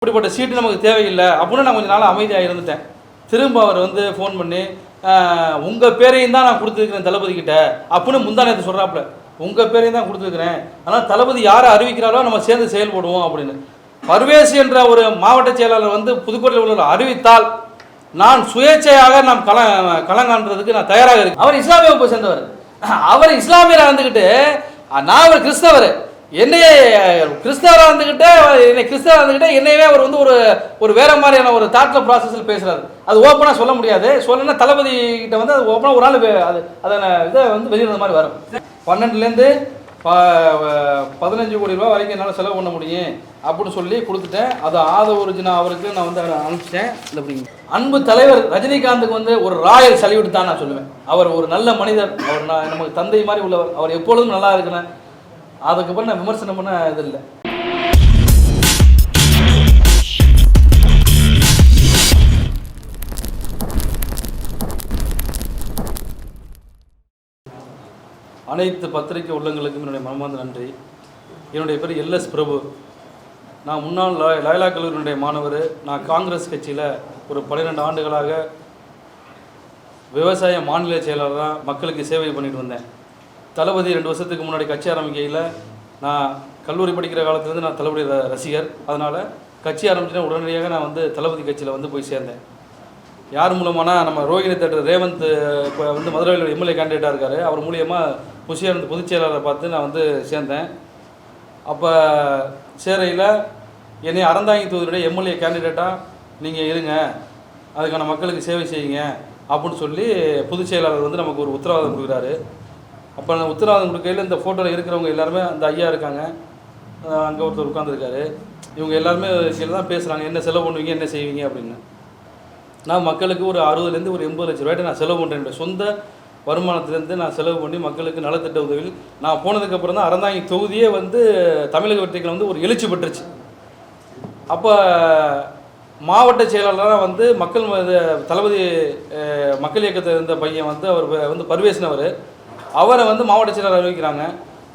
இப்படிப்பட்ட சீட்டு நமக்கு தேவையில்லை அப்படின்னு நான் கொஞ்சம் நாள் அமைதியாக இருந்துட்டேன். திரும்ப அவர் வந்து ஃபோன் பண்ணி உங்கள் பேரையும் தான் நான் கொடுத்துருக்கிறேன் தளபதிக்கிட்ட அப்படின்னு முந்தானத்தை சொல்கிறாப்புல. உங்கள் பேரையும் தான் கொடுத்துருக்குறேன், ஆனால் தளபதி யாரை அறிவிக்கிறாரோ நம்ம சேர்ந்து செயல்படுவோம் அப்படின்னு. பர்வேஸ் என்ற ஒரு மாவட்ட செயலாளர் வந்து புதுக்கோட்டையில் உள்ள அறிவித்தால் நான் சுயேட்சையாக நாம் களங்காண்றதுக்கு நான் தயாராக இருக்கேன். அவர் இஸ்லாமிய வகுப்பை சேர்ந்தவர். அவர் இஸ்லாமியராக இருந்துக்கிட்டு நான் ஒரு கிறிஸ்தவர், என்னையே கிறிஸ்தவராக இருந்துக்கிட்டு என்னையவே அவர் வந்து ஒரு வேற மாதிரியான ஒரு தாட்ல ப்ராசஸில் பேசுகிறாரு. அது ஓப்பனாக சொல்ல முடியாது. சொல்லணும்னா தளபதி கிட்ட வந்து அது ஓப்பனாக ஒரு நாள் அதை இதை வந்து வெளியிடுற மாதிரி வரும். 12லேருந்து 15 கோடி ரூபா வரைக்கும் என்னால் செலவு பண்ண முடியும் அப்படின்னு சொல்லி கொடுத்துட்டேன். அது ஒரிஜினா அவருக்கு நான் வந்து அனுப்பிச்சிட்டேன். இல்லை அன்பு தலைவர் ரஜினிகாந்துக்கு வந்து ஒரு ராயல் சல்யூட் தான் நான் சொல்லுவேன். அவர் ஒரு நல்ல மனிதர், அவர் நமக்கு தந்தை மாதிரி உள்ளவர், அவர் எப்பொழுதும் நல்லா இருக்கிறேன். அதுக்கப்புறம் நான் விமர்சனம் பண்ண இது இல்லை. அனைத்து பத்திரிகை உள்ளங்களுக்கும் என்னுடைய மனமார்ந்த நன்றி. என்னுடைய பேர் எல்எஸ் பிரபு. நான் முன்னாள் லயலா கல்லூரியினுடைய மாணவர். நான் காங்கிரஸ் கட்சியில் ஒரு 12 ஆண்டுகளாக விவசாய மாநில செயலாளராக மக்களுக்கு சேவை பண்ணிட்டு வந்தேன். தளபதி 2 வருஷத்துக்கு முன்னாடி கட்சி ஆரம்பிக்கையில் நான் கல்லூரி படிக்கிற காலத்துலேருந்து நான் தளபதி ரசிகர். அதனால் கட்சி ஆரம்பிச்சுன்னா உடனடியாக நான் வந்து தளபதி கட்சியில் வந்து போய் சேர்ந்தேன். யார் மூலமானா நம்ம ரோஹிணி தேட்டர் ரேவந்த் இப்போ வந்து மதுரையில் எம்எல்ஏ கேண்டிடேட்டாக இருக்கார். அவர் மூலியமாக புஷியானந்த் பொதுச் செயலாளரை பார்த்து நான் வந்து சேர்ந்தேன். அப்போ சேரையில் என்னை அறந்தாங்கி தொகுதியுடைய எம்எல்ஏ கேண்டிடேட்டாக நீங்கள் இருங்க, அதுக்கான மக்களுக்கு சேவை செய்யுங்க அப்படின்னு சொல்லி பொதுச் செயலாளர் வந்து நமக்கு ஒரு உத்தரவாதம் கொடுக்குறாரு. அப்போ அந்த உத்தரவாதம் கொடுக்கையில் இந்த ஃபோட்டோவில் இருக்கிறவங்க எல்லாருமே அந்த ஐயா இருக்காங்க, அங்கே ஒருத்தர் உட்காந்துருக்காரு. இவங்க எல்லாருமே கீழே தான் பேசுகிறாங்க, என்ன செலவு பண்ணுவீங்க, என்ன செய்வீங்க அப்படின்னு. நான் மக்களுக்கு ஒரு 60லேருந்து ஒரு 80 லட்ச ரூபாய்ட்டு நான் செலவு பண்ணுறேன். சொந்த வருமானத்துலேருந்து நான் செலவு பண்ணி மக்களுக்கு நலத்திட்ட உதவியில் நான் போனதுக்கப்புறம் தான் அறந்தாங்கி தொகுதியே வந்து தமிழக வெற்றிகள் வந்து ஒரு எழுச்சி பெற்றுச்சு. அப்போ மாவட்ட செயலாளராக வந்து தளபதி மக்கள் இயக்கத்தில் இருந்த பையன் வந்து அவர் வந்து பர்வேஸ்னவர், அவரை வந்து மாவட்ட செயலாளர் அறிவிக்கிறாங்க.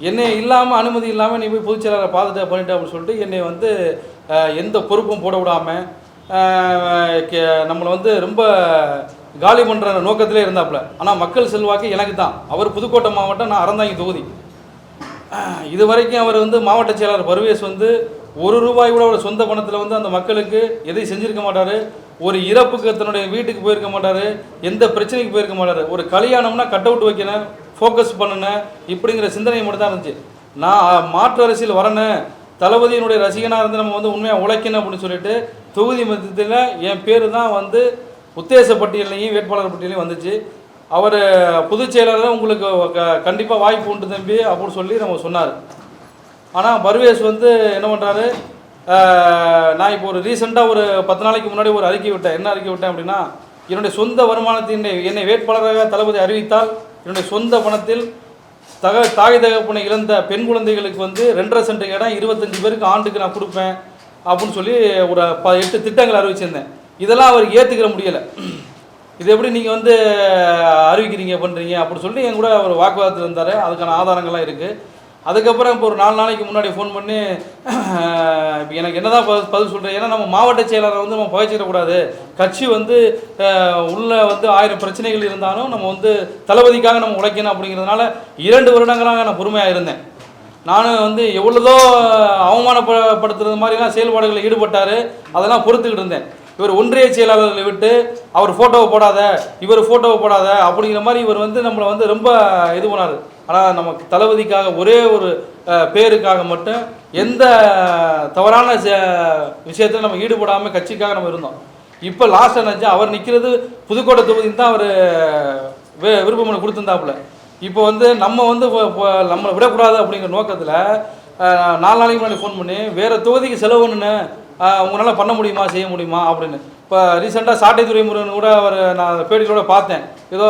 என்னை இல்லாமல் அனுமதி இல்லாமல் நீ போய் பொதுச் செயலாளரை பார்த்துட்டு பண்ணிட்டு அப்படின்னு சொல்லிட்டு என்னை வந்து எந்த பொறுப்பும் போட விடாமல் நம்மளை வந்து ரொம்ப காலி பண்ணுற நோக்கத்திலே இருந்தாப்புல. ஆனால் மக்கள் செல்வாக்கு எனக்கு தான். அவர் புதுக்கோட்டை மாவட்டம், நான் அறந்தாங்கி தொகுதி. இது வரைக்கும் அவர் வந்து மாவட்ட செயலாளர் பர்வேஸ் வந்து ₹1 கூட அவர் சொந்த பணத்தில் வந்து அந்த மக்களுக்கு எதையும் செஞ்சுருக்க மாட்டார். ஒரு இறப்புக்கு தன்னுடைய வீட்டுக்கு போயிருக்க மாட்டார், எந்த பிரச்சனைக்கு போயிருக்க மாட்டார். ஒரு கல்யாணம்னா கட் அவுட் வைக்கணும், ஃபோக்கஸ் பண்ணணும், இப்படிங்கிற சிந்தனை மட்டும் தான் இருந்துச்சு. நான் மாற்று அரசியல் வரணும், தளபதியினுடைய ரசிகனாக இருந்து நம்ம வந்து உண்மையாக உழைக்கணும் அப்படின்னு சொல்லிட்டு தொகுதி மத்தியத்தில் என் பேர் தான் வந்து உத்தேச பட்டியலையும் வேட்பாளர் பட்டியலையும் வந்துச்சு. அவர் பொதுச் செயலாளர் உங்களுக்கு கண்டிப்பாக வாய்ப்பு உண்டு தம்பி அப்படின்னு சொல்லி நம்ம சொன்னார். ஆனால் பர்வேஸ் வந்து என்ன பண்ணுறாரு, நான் இப்போ ஒரு ரீசெண்டாக ஒரு 10 நாளைக்கு முன்னாடி ஒரு அறிக்கை விட்டேன். என்ன அறிக்கை விட்டேன் அப்படின்னா, என்னுடைய சொந்த வருமானத்தின் என்னை வேட்பாளராக தளபதி அறிவித்தால் என்னுடைய சொந்த பணத்தில் தாய் தகப்பனை இழந்த பெண் குழந்தைகளுக்கு வந்து 2.5 சென்ட் இடம் 25 பேருக்கு ஆண்டுக்கு நான் கொடுப்பேன் அப்படின்னு சொல்லி ஒரு 8 திட்டங்கள் அறிவிச்சிருந்தேன். இதெல்லாம் அவருக்கு ஏற்றுக்கிற முடியலை. இது எப்படி நீங்கள் வந்து அறிவிக்கிறீங்க பண்ணுறீங்க அப்படின்னு சொல்லி என் கூட ஒரு வாக்குவாதத்தில் இருந்தார். அதுக்கான ஆதாரங்கள்லாம் இருக்குது. அதுக்கப்புறம் இப்போ ஒரு 4 நாளைக்கு முன்னாடி ஃபோன் பண்ணி இப்போ எனக்கு என்ன தான் பதில் சொல்கிறேன், ஏன்னா நம்ம மாவட்ட செயலாளரை வந்து நம்ம பகிச்சிடக்கூடாது, கட்சி வந்து உள்ளே வந்து 1000 பிரச்சனைகள் இருந்தாலும் நம்ம வந்து தளபதிக்காக நம்ம உழைக்கணும் அப்படிங்கிறதுனால 2 வருடங்களாக நான் பொறுமையாக இருந்தேன். நானும் வந்து எவ்வளோதோ அவமானப்படுத்துறது மாதிரிலாம் செயல்பாடுகளில் ஈடுபட்டார், அதெல்லாம் பொறுத்துக்கிட்டு இருந்தேன். இவர் ஒன்றிய செயலாளர்களை விட்டு அவர் ஃபோட்டோவை போடாத, இவர் ஃபோட்டோவை போடாத அப்படிங்கிற மாதிரி இவர் வந்து நம்மளை வந்து ரொம்ப இது பண்ணார். ஆனால் நமக்கு தளபதிக்காக ஒரே ஒரு பேருக்காக மட்டும் எந்த தவறான விஷயத்தில் நம்ம ஈடுபடாமல் கட்சிக்காக நம்ம இருந்தோம். இப்போ லாஸ்ட் என்னாச்சு, அவர் நிற்கிறது புதுக்கோட்டை தொகுதின்னு தான் அவர் விருப்பமனு கொடுத்துருந்தாப்புல. இப்போ வந்து நம்ம வந்து நம்மளை விடக்கூடாது அப்படிங்கிற நோக்கத்தில் 4 நாளைக்கு முன்னாடி ஃபோன் பண்ணி வேறு தொகுதிக்கு செலவு பண்ணுன்னு உங்களால் பண்ண முடியுமா, செய்ய முடியுமா அப்படின்னு. இப்போ ரீசெண்டாக சாட்டை துறைமுருகன் கூட அவர் நான் பேட்டிகளோட பார்த்தேன், ஏதோ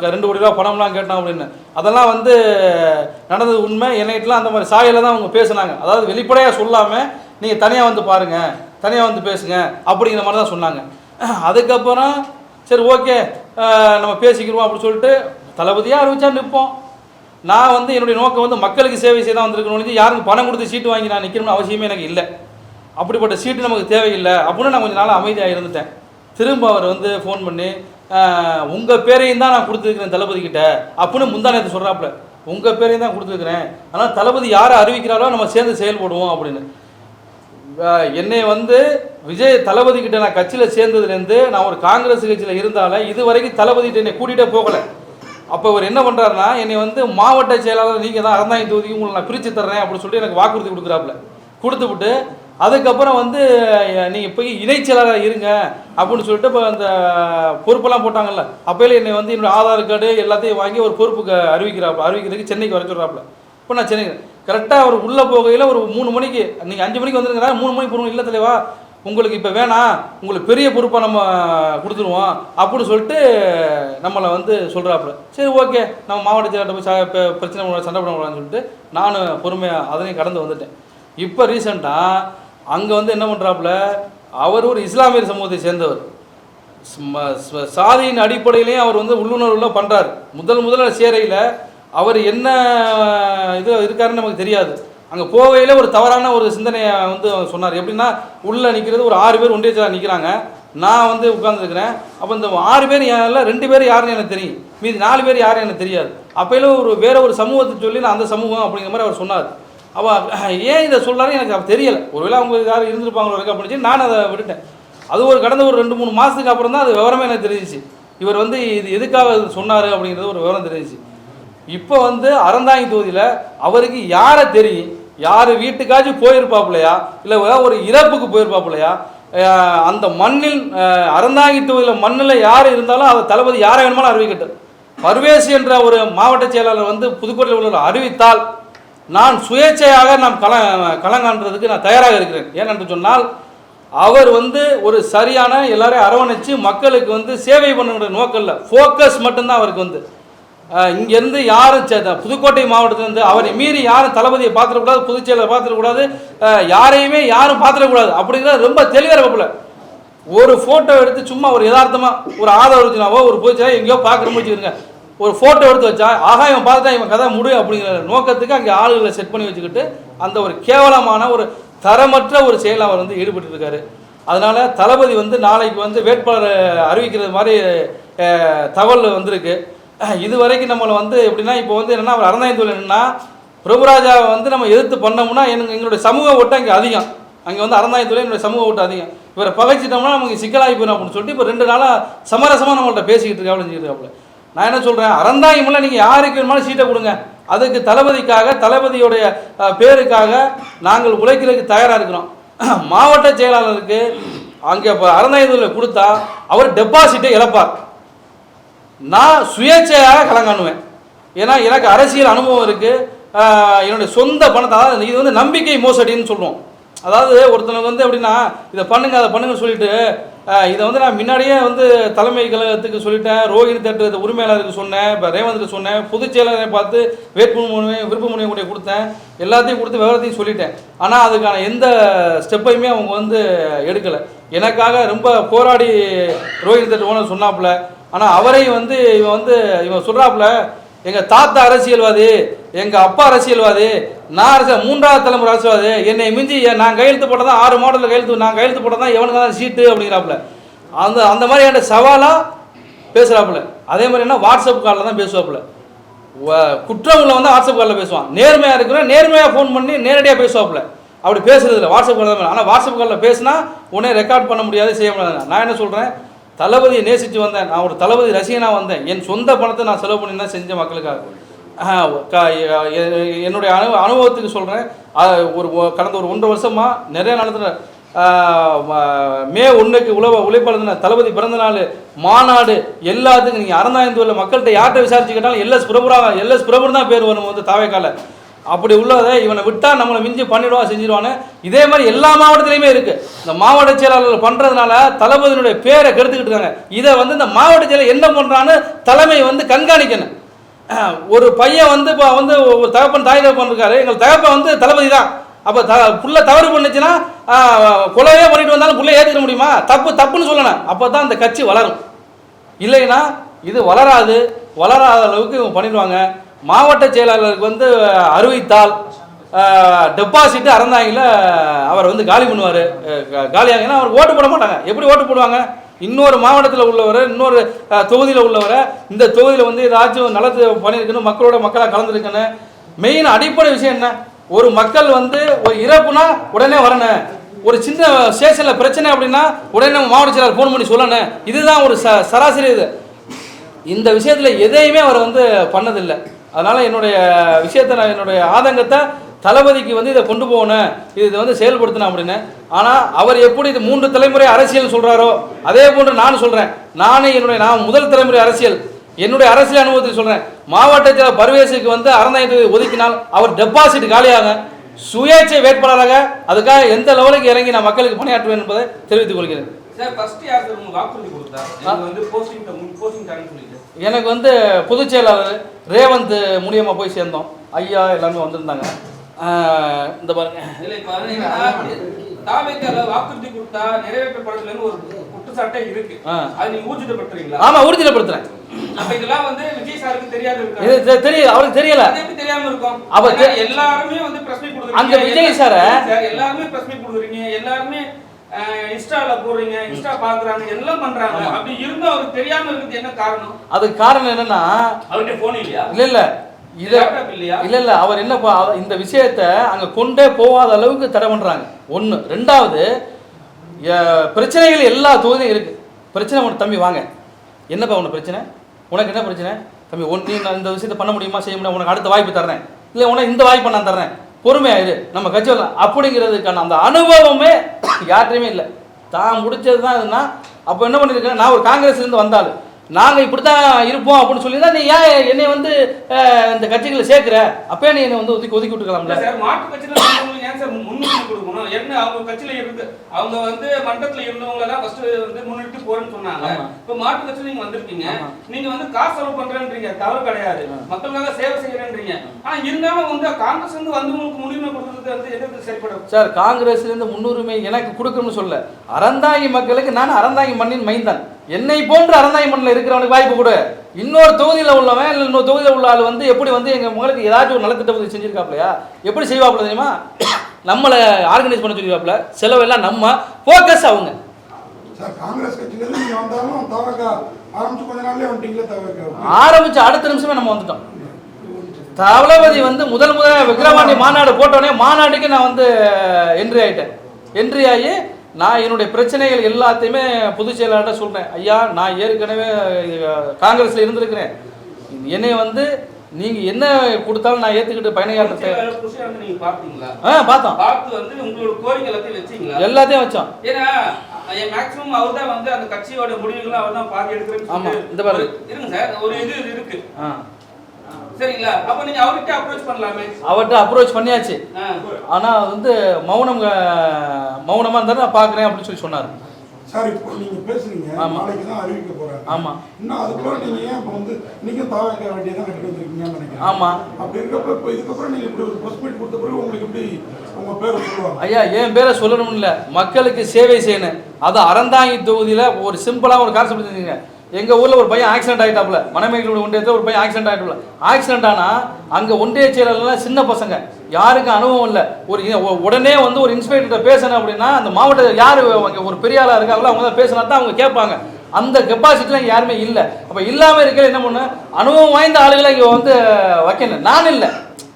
2 கோடி ரூபா பணம்லாம் கேட்டான் அப்படின்னு. அதெல்லாம் வந்து நடந்தது உண்மை. என்னைட்டெலாம் அந்த மாதிரி சாயலில் தான் அவங்க பேசுனாங்க. அதாவது வெளிப்படையாக சொல்லாமல் நீங்கள் தனியாக வந்து பாருங்கள், தனியாக வந்து பேசுங்க அப்படிங்கிற மாதிரி தான் சொன்னாங்க. அதுக்கப்புறம் சரி ஓகே நம்ம பேசிக்கிறோம் அப்படின்னு சொல்லிட்டு தளபதியாக அறிவிச்சா நிற்போம். நான் வந்து என்னுடைய நோக்கம் வந்து மக்களுக்கு சேவை செய்ய தான் வந்திருக்கணும், யாருக்கும் பணம் கொடுத்து சீட்டு வாங்கி நான் நிற்கணும்னு அவசியமே எனக்கு இல்லை. அப்படிப்பட்ட சீட்டு நமக்கு தேவையில்லை அப்படின்னு நான் கொஞ்சம் நாள் அமைதியாக இருந்துட்டேன். திரும்ப அவர் வந்து ஃபோன் பண்ணி உங்கள் பேரையும் தான் நான் கொடுத்துருக்கிறேன் தளபதிக்கிட்ட அப்படின்னு முந்தானத்தை சொல்கிறாப்புல. உங்கள் பேரையும் தான் கொடுத்துருக்குறேன், ஆனால் தளபதி யாரை அறிவிக்கிறாரோ நம்ம சேர்ந்து செயல்படுவோம் அப்படின்னு. என்னை வந்து விஜய் தளபதி கிட்ட நான் கட்சியில் சேர்ந்ததுலேருந்து நான் ஒரு காங்கிரஸ் கட்சியில் இருந்தால இது வரைக்கும் தளபதிகிட்ட என்னை கூட்டிகிட்டே போகலை. அப்போ அவர் என்ன பண்ணுறாருன்னா என்னை வந்து மாவட்ட செயலாளர் நீங்கள் தான் அறந்தாங்கி தொகுதிக்கு உங்களை நான் பிரித்து தர்றேன் அப்படின்னு சொல்லிட்டு எனக்கு வாக்குறுதி கொடுக்குறாப்புல. கொடுத்துவிட்டு அதுக்கப்புறம் வந்து நீங்கள் போய் இணைச் செயலாளர் இருங்க அப்படின்னு சொல்லிட்டு இப்போ அந்த பொறுப்பெல்லாம் போட்டாங்கல்ல, அப்போயில என்னை வந்து என்னோடய ஆதார் கார்டு எல்லாத்தையும் வாங்கி ஒரு பொறுப்புக்கு அறிவிக்கிறதுக்கு சென்னைக்கு வர சொல்கிறாப்புல. இப்போ நான் சென்னை கரெக்டாக அவர் உள்ளே போகையில் ஒரு 3 மணிக்கு நீங்கள் 5 மணிக்கு வந்துருங்கிறா 3 மணிக்கு போகணும். இல்லை தலைவா உங்களுக்கு இப்போ வேணாம், உங்களுக்கு பெரிய பொறுப்பாக நம்ம கொடுத்துருவோம் அப்படின்னு சொல்லிட்டு நம்மளை வந்து சொல்கிறாப்புல. சரி ஓகே நம்ம மாவட்ட செயலாளர்கிட்ட போய் பிரச்சனை சண்டை போடக்கூடாதுன்னு சொல்லிட்டு நானும் பொறுமையாக அதனையும் கடந்து வந்துட்டேன். இப்போ ரீசெண்டாக அங்கே வந்து என்ன பண்ணுறாப்புல, அவர் ஒரு இஸ்லாமியர் சமூகத்தை சேர்ந்தவர், சாதியின் அடிப்படையிலையும் அவர் வந்து உள்ளுணர்வுலாம் பண்ணுறாரு. முதல்ல சேரையில் அவர் என்ன இது இருக்காருன்னு நமக்கு தெரியாது. அங்கே போகையில் ஒரு தவறான ஒரு சிந்தனையை வந்து சொன்னார். எப்படின்னா உள்ளே நிற்கிறது ஒரு 6 பேர் ஒன்றிய செயலாளர் நிற்கிறாங்க, நான் வந்து உட்காந்துருக்கிறேன். அப்போ இந்த 6 பேர் யாரில் 2 பேர் யாருன்னு எனக்கு தெரியும், மீதி 4 பேர் யாரும் எனக்கு தெரியாது. அப்போயில வேற ஒரு சமூகத்தை சொல்லி நான் அந்த சமூகம் அப்படிங்கிற மாதிரி அவர் சொன்னார். அவ ஏன் இதை சொல்கிறாரு எனக்கு தெரியலை. ஒருவேளை அவங்க யாரும் இருந்திருப்பாங்களோ அப்படின்னு சொல்லி நான் அதை விட்டுட்டேன். அது கடந்த ஒரு 2-3 மாதத்துக்கு அப்புறம் தான் அது விவரமே எனக்கு தெரிஞ்சிச்சு. இவர் வந்து இது எதுக்காக சொன்னார் அப்படிங்கிறது ஒரு விவரம் தெரிஞ்சிச்சு. இப்போ வந்து அறந்தாங்கி தொகுதியில் அவருக்கு யாரை தெரியும், யார் வீட்டுக்காச்சும் போயிருப்பாப்புலையா, இல்லை ஒரு இறப்புக்கு போயிருப்பாப்புலையா, அந்த மண்ணில் அறந்தாங்கி தொகுதியில் மண்ணில் யார் இருந்தாலும் அதை தளபதி யாரை வேணுமாலும் அறிவிக்கட்டும். பர்வேஸ் என்ற ஒரு மாவட்ட செயலாளர் வந்து புதுக்கோட்டையில் உள்ள அறிவித்தால் நான் சுயேட்சையாக நாம் களங்காண்றதுக்கு நான் தயாராக இருக்கிறேன். ஏனென்று சொன்னால் அவர் வந்து ஒரு சரியான எல்லாரையும் அரவணைச்சு மக்களுக்கு வந்து சேவை பண்ணுற நோக்கல்ல, ஃபோக்கஸ் மட்டும்தான் அவருக்கு வந்து. இங்கேருந்து யாரும் புதுக்கோட்டை மாவட்டத்திலேருந்து அவரை மீறி யாரும் தளபதியை பார்த்துடக்கூடாது, பொதுச்செயலரை பார்த்துடக்கூடாது, யாரையுமே யாரும் பார்த்துடக்கூடாது அப்படிங்கிறத ரொம்ப தெளிவாக இருப்பல. ஒரு ஃபோட்டோ எடுத்து சும்மா ஒரு யதார்த்தமாக ஒரு ஆதரவுனாவோ ஒரு பொதுச்செயலர் எங்கேயோ பார்க்குறோம்னு வச்சுக்கிறேங்க, ஒரு ஃபோட்டோ எடுத்து வச்சா ஆகா இவன் பார்த்துட்டா இவன் கதை முடியும் அப்படிங்கிற நோக்கத்துக்கு அங்கே ஆளுகளை செட் பண்ணி வச்சுக்கிட்டு அந்த ஒரு கேவலமான ஒரு தரமற்ற ஒரு செயல் அவர் வந்து ஈடுபட்டு இருக்காரு. அதனால் தளபதி வந்து நாளைக்கு வந்து வேட்பாளர் அறிவிக்கிறது மாதிரி தகவல் வந்திருக்கு. இது வரைக்கும் நம்மளை வந்து எப்படின்னா இப்போ வந்து என்னென்னா அவர் அறந்தாங்கி தொழில் என்னென்னா பிரபுராஜாவை வந்து நம்ம எதிர்த்து பண்ணோம்னா எங்களுடைய சமூக ஓட்டு அங்கே அதிகம், அங்கே வந்து அறந்தாங்கி தொழில் என்னுடைய சமூக ஓட்டு அதிகம், இவரை பகைச்சிட்டோம்னா நமக்கு சிக்கலாகி போயிடும் அப்படின்னு சொல்லிட்டு இப்போ 2 நாளாக சமரசமாக நம்மள்ட்ட பேசிக்கிட்டு இருக்காப்புல செஞ்சுருக்காப்புல. நான் என்ன சொல்கிறேன், அறந்தாங்கி முள்ள நீங்கள் யாருக்கு வேணுமாலும் சீட்டை கொடுங்க, அதுக்கு தளபதிக்காக தளபதியுடைய பேருக்காக நாங்கள் உழைக்கிறதுக்கு தயாராக இருக்கிறோம். மாவட்ட செயலாளருக்கு அங்கே இப்போ அறந்தாங்கி தொழில் கொடுத்தா அவர் டெபாசிட்டை இழப்பார். நான் சுயேட்சையாக களங்காணுவேன். ஏன்னா எனக்கு அரசியல் அனுபவம் இருக்குது, என்னுடைய சொந்த பணத்தை, அதாவது இது வந்து நம்பிக்கை மோசடின்னு சொல்லுவோம். அதாவது ஒருத்தனுக்கு வந்து எப்படின்னா இதை பண்ணுங்க அதை பண்ணுங்கன்னு சொல்லிட்டு இதை வந்து நான் முன்னாடியே வந்து தலைமை கழகத்துக்கு சொல்லிட்டேன், ரோஹிணி தேட்டர் உரிமையாளருக்கு சொன்னேன், இப்போ ரேவந்துக்கு சொன்னேன், பொதுச் செயலாளரை பார்த்து விருப்பமுனை கூட கொடுத்தேன், எல்லாத்தையும் கொடுத்து விவரத்தையும் சொல்லிட்டேன். ஆனால் அதுக்கான எந்த ஸ்டெப்பையுமே அவங்க வந்து எடுக்கலை. எனக்காக ரொம்ப போராடி ரோஹிணி தேட்டர் ஓனர் சொன்னாப்புல. ஆனால் அவரையும் வந்து இவன் சொல்கிறாப்புல எங்கள் தாத்தா அரசியல்வாதி, எங்கள் அப்பா அரசியல்வாதி, நான் 3ஆவது தலைமுறை அரசியல்வாதி, என்னை மிஞ்சி நான் கையெழுத்து போட்டால் தான் 6 மாவட்டத்தில் நான் கையெழுத்து போட்டால் தான் எவனுக்கு தான் சீட்டு அப்படிங்கிறாப்புல. அந்த மாதிரி என்கிட்ட சவாலாக பேசுகிறாப்புல. அதே மாதிரி என்ன வாட்ஸ்அப் காலில் தான் பேசுவாப்புல. குற்றம் உள்ள வந்து வாட்ஸ்அப் காலில் பேசுவான், நேர்மையாக இருக்கிறேன் நேர்மையாக ஃபோன் பண்ணி நேரடியாக பேசுவாப்புல. அப்படி பேசுறது இல்லை, வாட்ஸ்அப் காலில் தான். ஆனால் வாட்ஸ்அப் காலில் பேசினா உடனே ரெக்கார்ட் பண்ண முடியாது, செய்ய முடியாது. நான் என்ன சொல்கிறேன், தளபதியை நேசித்து வந்தேன், நான் ஒரு தளபதி ரசிகனாக வந்தேன், என் சொந்த பணத்தை நான் செலவு பண்ணி தான் செஞ்ச மக்களுக்காக. என்னுடைய அனுபவத்துக்கு சொல்கிறேன், கடந்த ஒரு 1.5 வருஷமாக நிறைய நடத்துகிற மே 1க்கு உழைப்பாளர் தளபதி பிறந்த நாள் மாநாடு எல்லாத்துக்கும் நீங்கள் அறந்தாங்கி மக்கள்கிட்ட யார்கிட்ட விசாரிச்சு கேட்டாலும் எல்எஸ் பிரபுன்னு தான் பேர் வரும் வந்து தாவேக்கால. அப்படி உள்ளதை இவனை விட்டால் நம்மளை மிஞ்சி பண்ணிவிடுவான் செஞ்சிருவான்னு இதே மாதிரி எல்லா மாவட்டத்துலையுமே இருக்குது. இந்த மாவட்ட செயலாளர்கள் பண்ணுறதுனால தளபதியினுடைய பேரை கெடுத்துக்கிட்டு இருக்காங்க. இதை வந்து இந்த மாவட்ட செயலர் என்ன பண்ணுறான்னு தலைமை வந்து கண்காணிக்கணும். ஒரு பையன் வந்து இப்போ வந்து ஒரு தகப்பன் தாய் தகப்பன் இருக்காரு, எங்கள் தகப்பன் வந்து தளபதி தான், அப்போ புள்ள தவறு பண்ணுச்சுன்னா கொலையே பண்ணிட்டு வந்தாலும் புள்ள ஏற்றுக்க முடியுமா? தப்புன்னு சொல்லணும், அப்போ தான் அந்த கட்சி வளரும். இல்லைன்னா இது வளராத அளவுக்கு இவங்க பண்ணிடுவாங்க. மாவட்ட செயலாளருக்கு வந்து அறிவித்தால் டெபாசிட் அறந்தாங்கில அவர் வந்து காலி பண்ணுவார். காலியாங்கன்னா அவர் ஓட்டு போட மாட்டாங்க. எப்படி ஓட்டு போடுவாங்க? இன்னொரு மாவட்டத்தில் உள்ளவரை, இன்னொரு தொகுதியில் உள்ளவரை, இந்த தொகுதியில் வந்து ஏதாச்சும் நல்லது பண்ணியிருக்கணும், மக்களோட மக்களாக கலந்துருக்கணும். மெயின் அடிப்படை விஷயம் என்ன? ஒரு மக்கள் வந்து ஒரு இறப்புனா உடனே வரணும், ஒரு சின்ன ஸ்டேஷனில் பிரச்சனை அப்படின்னா உடனே நம்ம மாவட்ட செயலாளர் ஃபோன் பண்ணி சொல்லணும். இதுதான் ஒரு சராசரி. இது இந்த விஷயத்தில் எதையுமே அவர் வந்து பண்ணதில்லை. அதனால் என்னுடைய விஷயத்தை நான் என்னுடைய ஆதங்கத்தை தளபதிக்கு வந்து இதை கொண்டு போகணும், இதை வந்து செயல்படுத்தணும் அப்படின்னு. ஆனால் அவர் எப்படி இது 3 தலைமுறை அரசியல் சொல்கிறாரோ அதே போன்று நான் சொல்கிறேன். நான் முதல் தலைமுறை அரசியல், என்னுடைய அரசியல் அனுபவத்தை சொல்கிறேன். மாவட்டத்தில் பர்வேஸுக்கு வந்து அறந்தாங்கி ஒதுக்கினால் அவர் டெபாசிட் காலியாக சுயேட்சை வேட்பாளராக அதுக்காக எந்த லெவலுக்கு இறங்கி நான் மக்களுக்கு பணியாற்றுவேன் என்பதை தெரிவித்துக் கொள்கிறேன். எனக்கு வந்து பொதுச் செயலாளர் ரேவந்த் மூலியமாக போய் சேர்ந்தோம். ஐயா எல்லாருமே வந்திருந்தாங்க. இந்த பாருங்க, வாக்குறுதி கொடுத்தா நிறைவேற்றப்படலன்னு ஒரு குற்றச்சாட்டே இருக்கு. அது நீங்க ஊர்ஜிதப்படுத்துறீங்களா? ஆமா, ஊர்ஜிதப்படுத்துறேன். அப்ப இதெல்லாம் வந்து விஜய் சாருக்கு தெரியாது இருக்கு. இது தெரியும், அவருக்கு தெரியல. அது எப்படி தெரியாம இருக்கும்? அவர் எல்லாரும் வந்து பிரஸ் மீட் கொடுக்குறீங்க. அந்த விஜய் சார் எல்லாரும் பிரஸ் மீட் கொடுக்குறீங்க, எல்லாரும் இன்ஸ்டால போடுறீங்க, இன்ஸ்டா பாக்குறாங்க, எல்லாம் பண்றாங்க. அப்படி இருந்தா அவருக்கு தெரியாம இருக்குது என்ன காரணம்? அதுக்கு காரணம் என்னன்னா, அவர்கிட்ட போன் இல்லையா? இல்ல இல்ல அவர் என்ன இந்த விஷயத்தை அங்க கொண்டே போகாத அளவுக்கு தடை பண்றாங்க. ஒண்ணு. ரெண்டாவது, பிரச்சனைகள் எல்லா தொகுதியும் இருக்கு. பிரச்சனை ஒன்று தம்பி வாங்க, என்னப்பா உனக்கு பிரச்சனை? உனக்கு என்ன பிரச்சனை தம்பி? நீ இந்த விஷயத்தை பண்ண முடியுமா, செய்ய முடியும்? உனக்கு அடுத்த வாய்ப்பு தர்றேன், இல்லை உனக்கு இந்த வாய்ப்பு நான் தர்றேன், பொறுமையாயிரு, நம்ம கட்சி வரலாம் அப்படிங்கிறதுக்கான அந்த அனுபவமே யார்ட்டையுமே இல்லை. தான் முடிச்சது தான் இதுனா. அப்போ என்ன பண்ணியிருக்கேன், நான் ஒரு காங்கிரஸ்லேருந்து வந்தாலும் நாங்கள் இப்படி தான் இருப்போம் அப்படின்னு சொல்லி தான் நீ ஏன் என்னை வந்து இந்த கட்சிகளை சேர்க்குற? அப்பயே நீ என்னை வந்து ஒதுக்கி விட்டுக்கலாம்ல. சார் மாற்று கட்சியில் ஏன் சார் முன்னுரிமை கொடுக்கணும்? என்ன அவங்க கட்சியில் இருந்து அவங்க வந்து மண்டலத்தில் இருந்தவங்கள தான் ஃபர்ஸ்ட் வந்து முன்னிட்டு போறேன்னு சொன்னாங்க. இப்போ மாற்று கட்சியில் நீங்கள் வந்திருக்கீங்க, நீங்கள் வந்து காசு செலவு பண்ணுறேன்றீங்க, தவறு கிடையாது, மக்களுக்காக சேவை செய்கிறேன்றீங்க. ஆனால் இருந்தாலும் வந்து காங்கிரஸ் வந்து உங்களுக்கு முன்னுரிமை கொடுக்குறது வந்து எதிர்த்து செயல்படும். சார் காங்கிரஸ்லேருந்து முன்னுரிமை எனக்கு கொடுக்கணும்னு சொல்ல, அறந்தாங்கி மக்களுக்கு நான் அறந்தாங்கி மண்ணின் மைந்தான். என்னை போன்ற அறந்தாங்கி மண்ணில் இருக்கிறவனுக்கு வாய்ப்பு கொடு. இன்னொரு தொகுதியில் உள்ளவன் இல்லை இன்னொரு தொகுதியில் உள்ள ஆள் வந்து எப்படி வந்து எங்கள் மக்களுக்கு ஏதாச்சும் ஒரு நலத்திட்ட உதவி செஞ்சிருக்காப்லையா? எப்படி செய்வாப்புல தெரியுமா? நம்மளை ஆர்கனைஸ் பண்ண சொல்லிவாப்புல, செலவெல்லாம் நம்ம, ஃபோக்கஸ் அவங்க. ஆரம்பிச்சு அடுத்த நிமிஷமே நம்ம வந்துட்டோம். தளபதி வந்து முதல் விக்கிரவாண்டி மாநாடு போட்டோடனே மாநாட்டுக்கு நான் வந்து என்ட்ரி ஆகிட்டேன். என்ட்ரி ஆகி நான் என்னுடைய பிரச்சனைகள் எல்லாத்தையுமே பொதுச் செயலாளர்கிட்ட சொல்கிறேன். ஐயா, நான் ஏற்கனவே காங்கிரஸில் இருந்திருக்கிறேன், என்னை வந்து நீங்கள் என்ன கொடுத்தாலும் நான் ஏற்றுக்கிட்டு பயணியாற்றேன். பார்த்தோம், எல்லாத்தையும் வச்சோம். மேக்ஸிமம் அவர் தான் வந்து அந்த கட்சியோட முடிவுகளை அவர் தான் பாதி எடுக்கிறேன்னு. ஆமாம், இந்த பாரு இருங்க சார், ஒரு இது இருக்கு சரிங்களா? அப்ப நீங்க அவர்கிட்ட அப்ரோச் பண்ணலாமே. அவர்கிட்ட அப்ரோச் பண்ணியாச்சு. ஆனா வந்து மௌனமா இருந்தாரு, நான் பாக்குறேன் அப்படின்னு சொல்லி சொன்னாரு. சார் இப்போ நீங்க பேசுறீங்க, நாளைக்கு தான் அறிவிக்க போறாங்க. ஆமா, இன்னும் அதுக்குள்ள நீங்க ஏன் இப்போ வந்து நீங்க தாவக வேண்டிய தான் கட்டி வந்திருக்கீங்கன்னு நினைக்கிறேன். ஆமா, அப்படி இருக்கப்ப இப்போ இதுக்கப்புறம் நீங்க இப்படி ஒரு பிரஸ் மீட் கொடுத்த பிறகு உங்களுக்கு எப்படி உங்க பேரை சொல்லுவாங்க? ஐயா, என் பேரை சொல்லணும் இல்ல, மக்களுக்கு சேவை செய்யணும். அது அறந்தாங்கி தொகுதியில ஒரு சிம்பிளா ஒரு கான்செப்ட் இருந்தீங்க. எங்கள் ஊரில் ஒரு பையன் ஆக்சிடென்ட் ஆகிட்டாப்புல, மணமேகலோட ஒன்றியத்தில் ஒரு பையன் ஆக்சிடென்ட் ஆகிட்டாப்புல. ஆக்சிடென்ட் ஆனால் அங்கே ஒன்றிய செயலாளர்லாம் சின்ன பசங்க, யாருக்கும் அனுபவம் இல்லை. உடனே வந்து ஒரு இன்ஸ்பெக்டர்கிட்ட பேசணும் அப்படின்னா அந்த மாவட்ட யார் ஒரு பெரிய ஆளாக இருக்காங்களோ அவங்க தான் பேசினா தான் அவங்க கேட்பாங்க. அந்த கெப்பாசிட்டிலாம் இங்கே யாருமே இல்லை. அப்போ இல்லாமல் இருக்க என்ன பண்ணு, அனுபவம் வாய்ந்த ஆளுகளை இங்கே வந்து வைக்கணும். நான் இல்லை,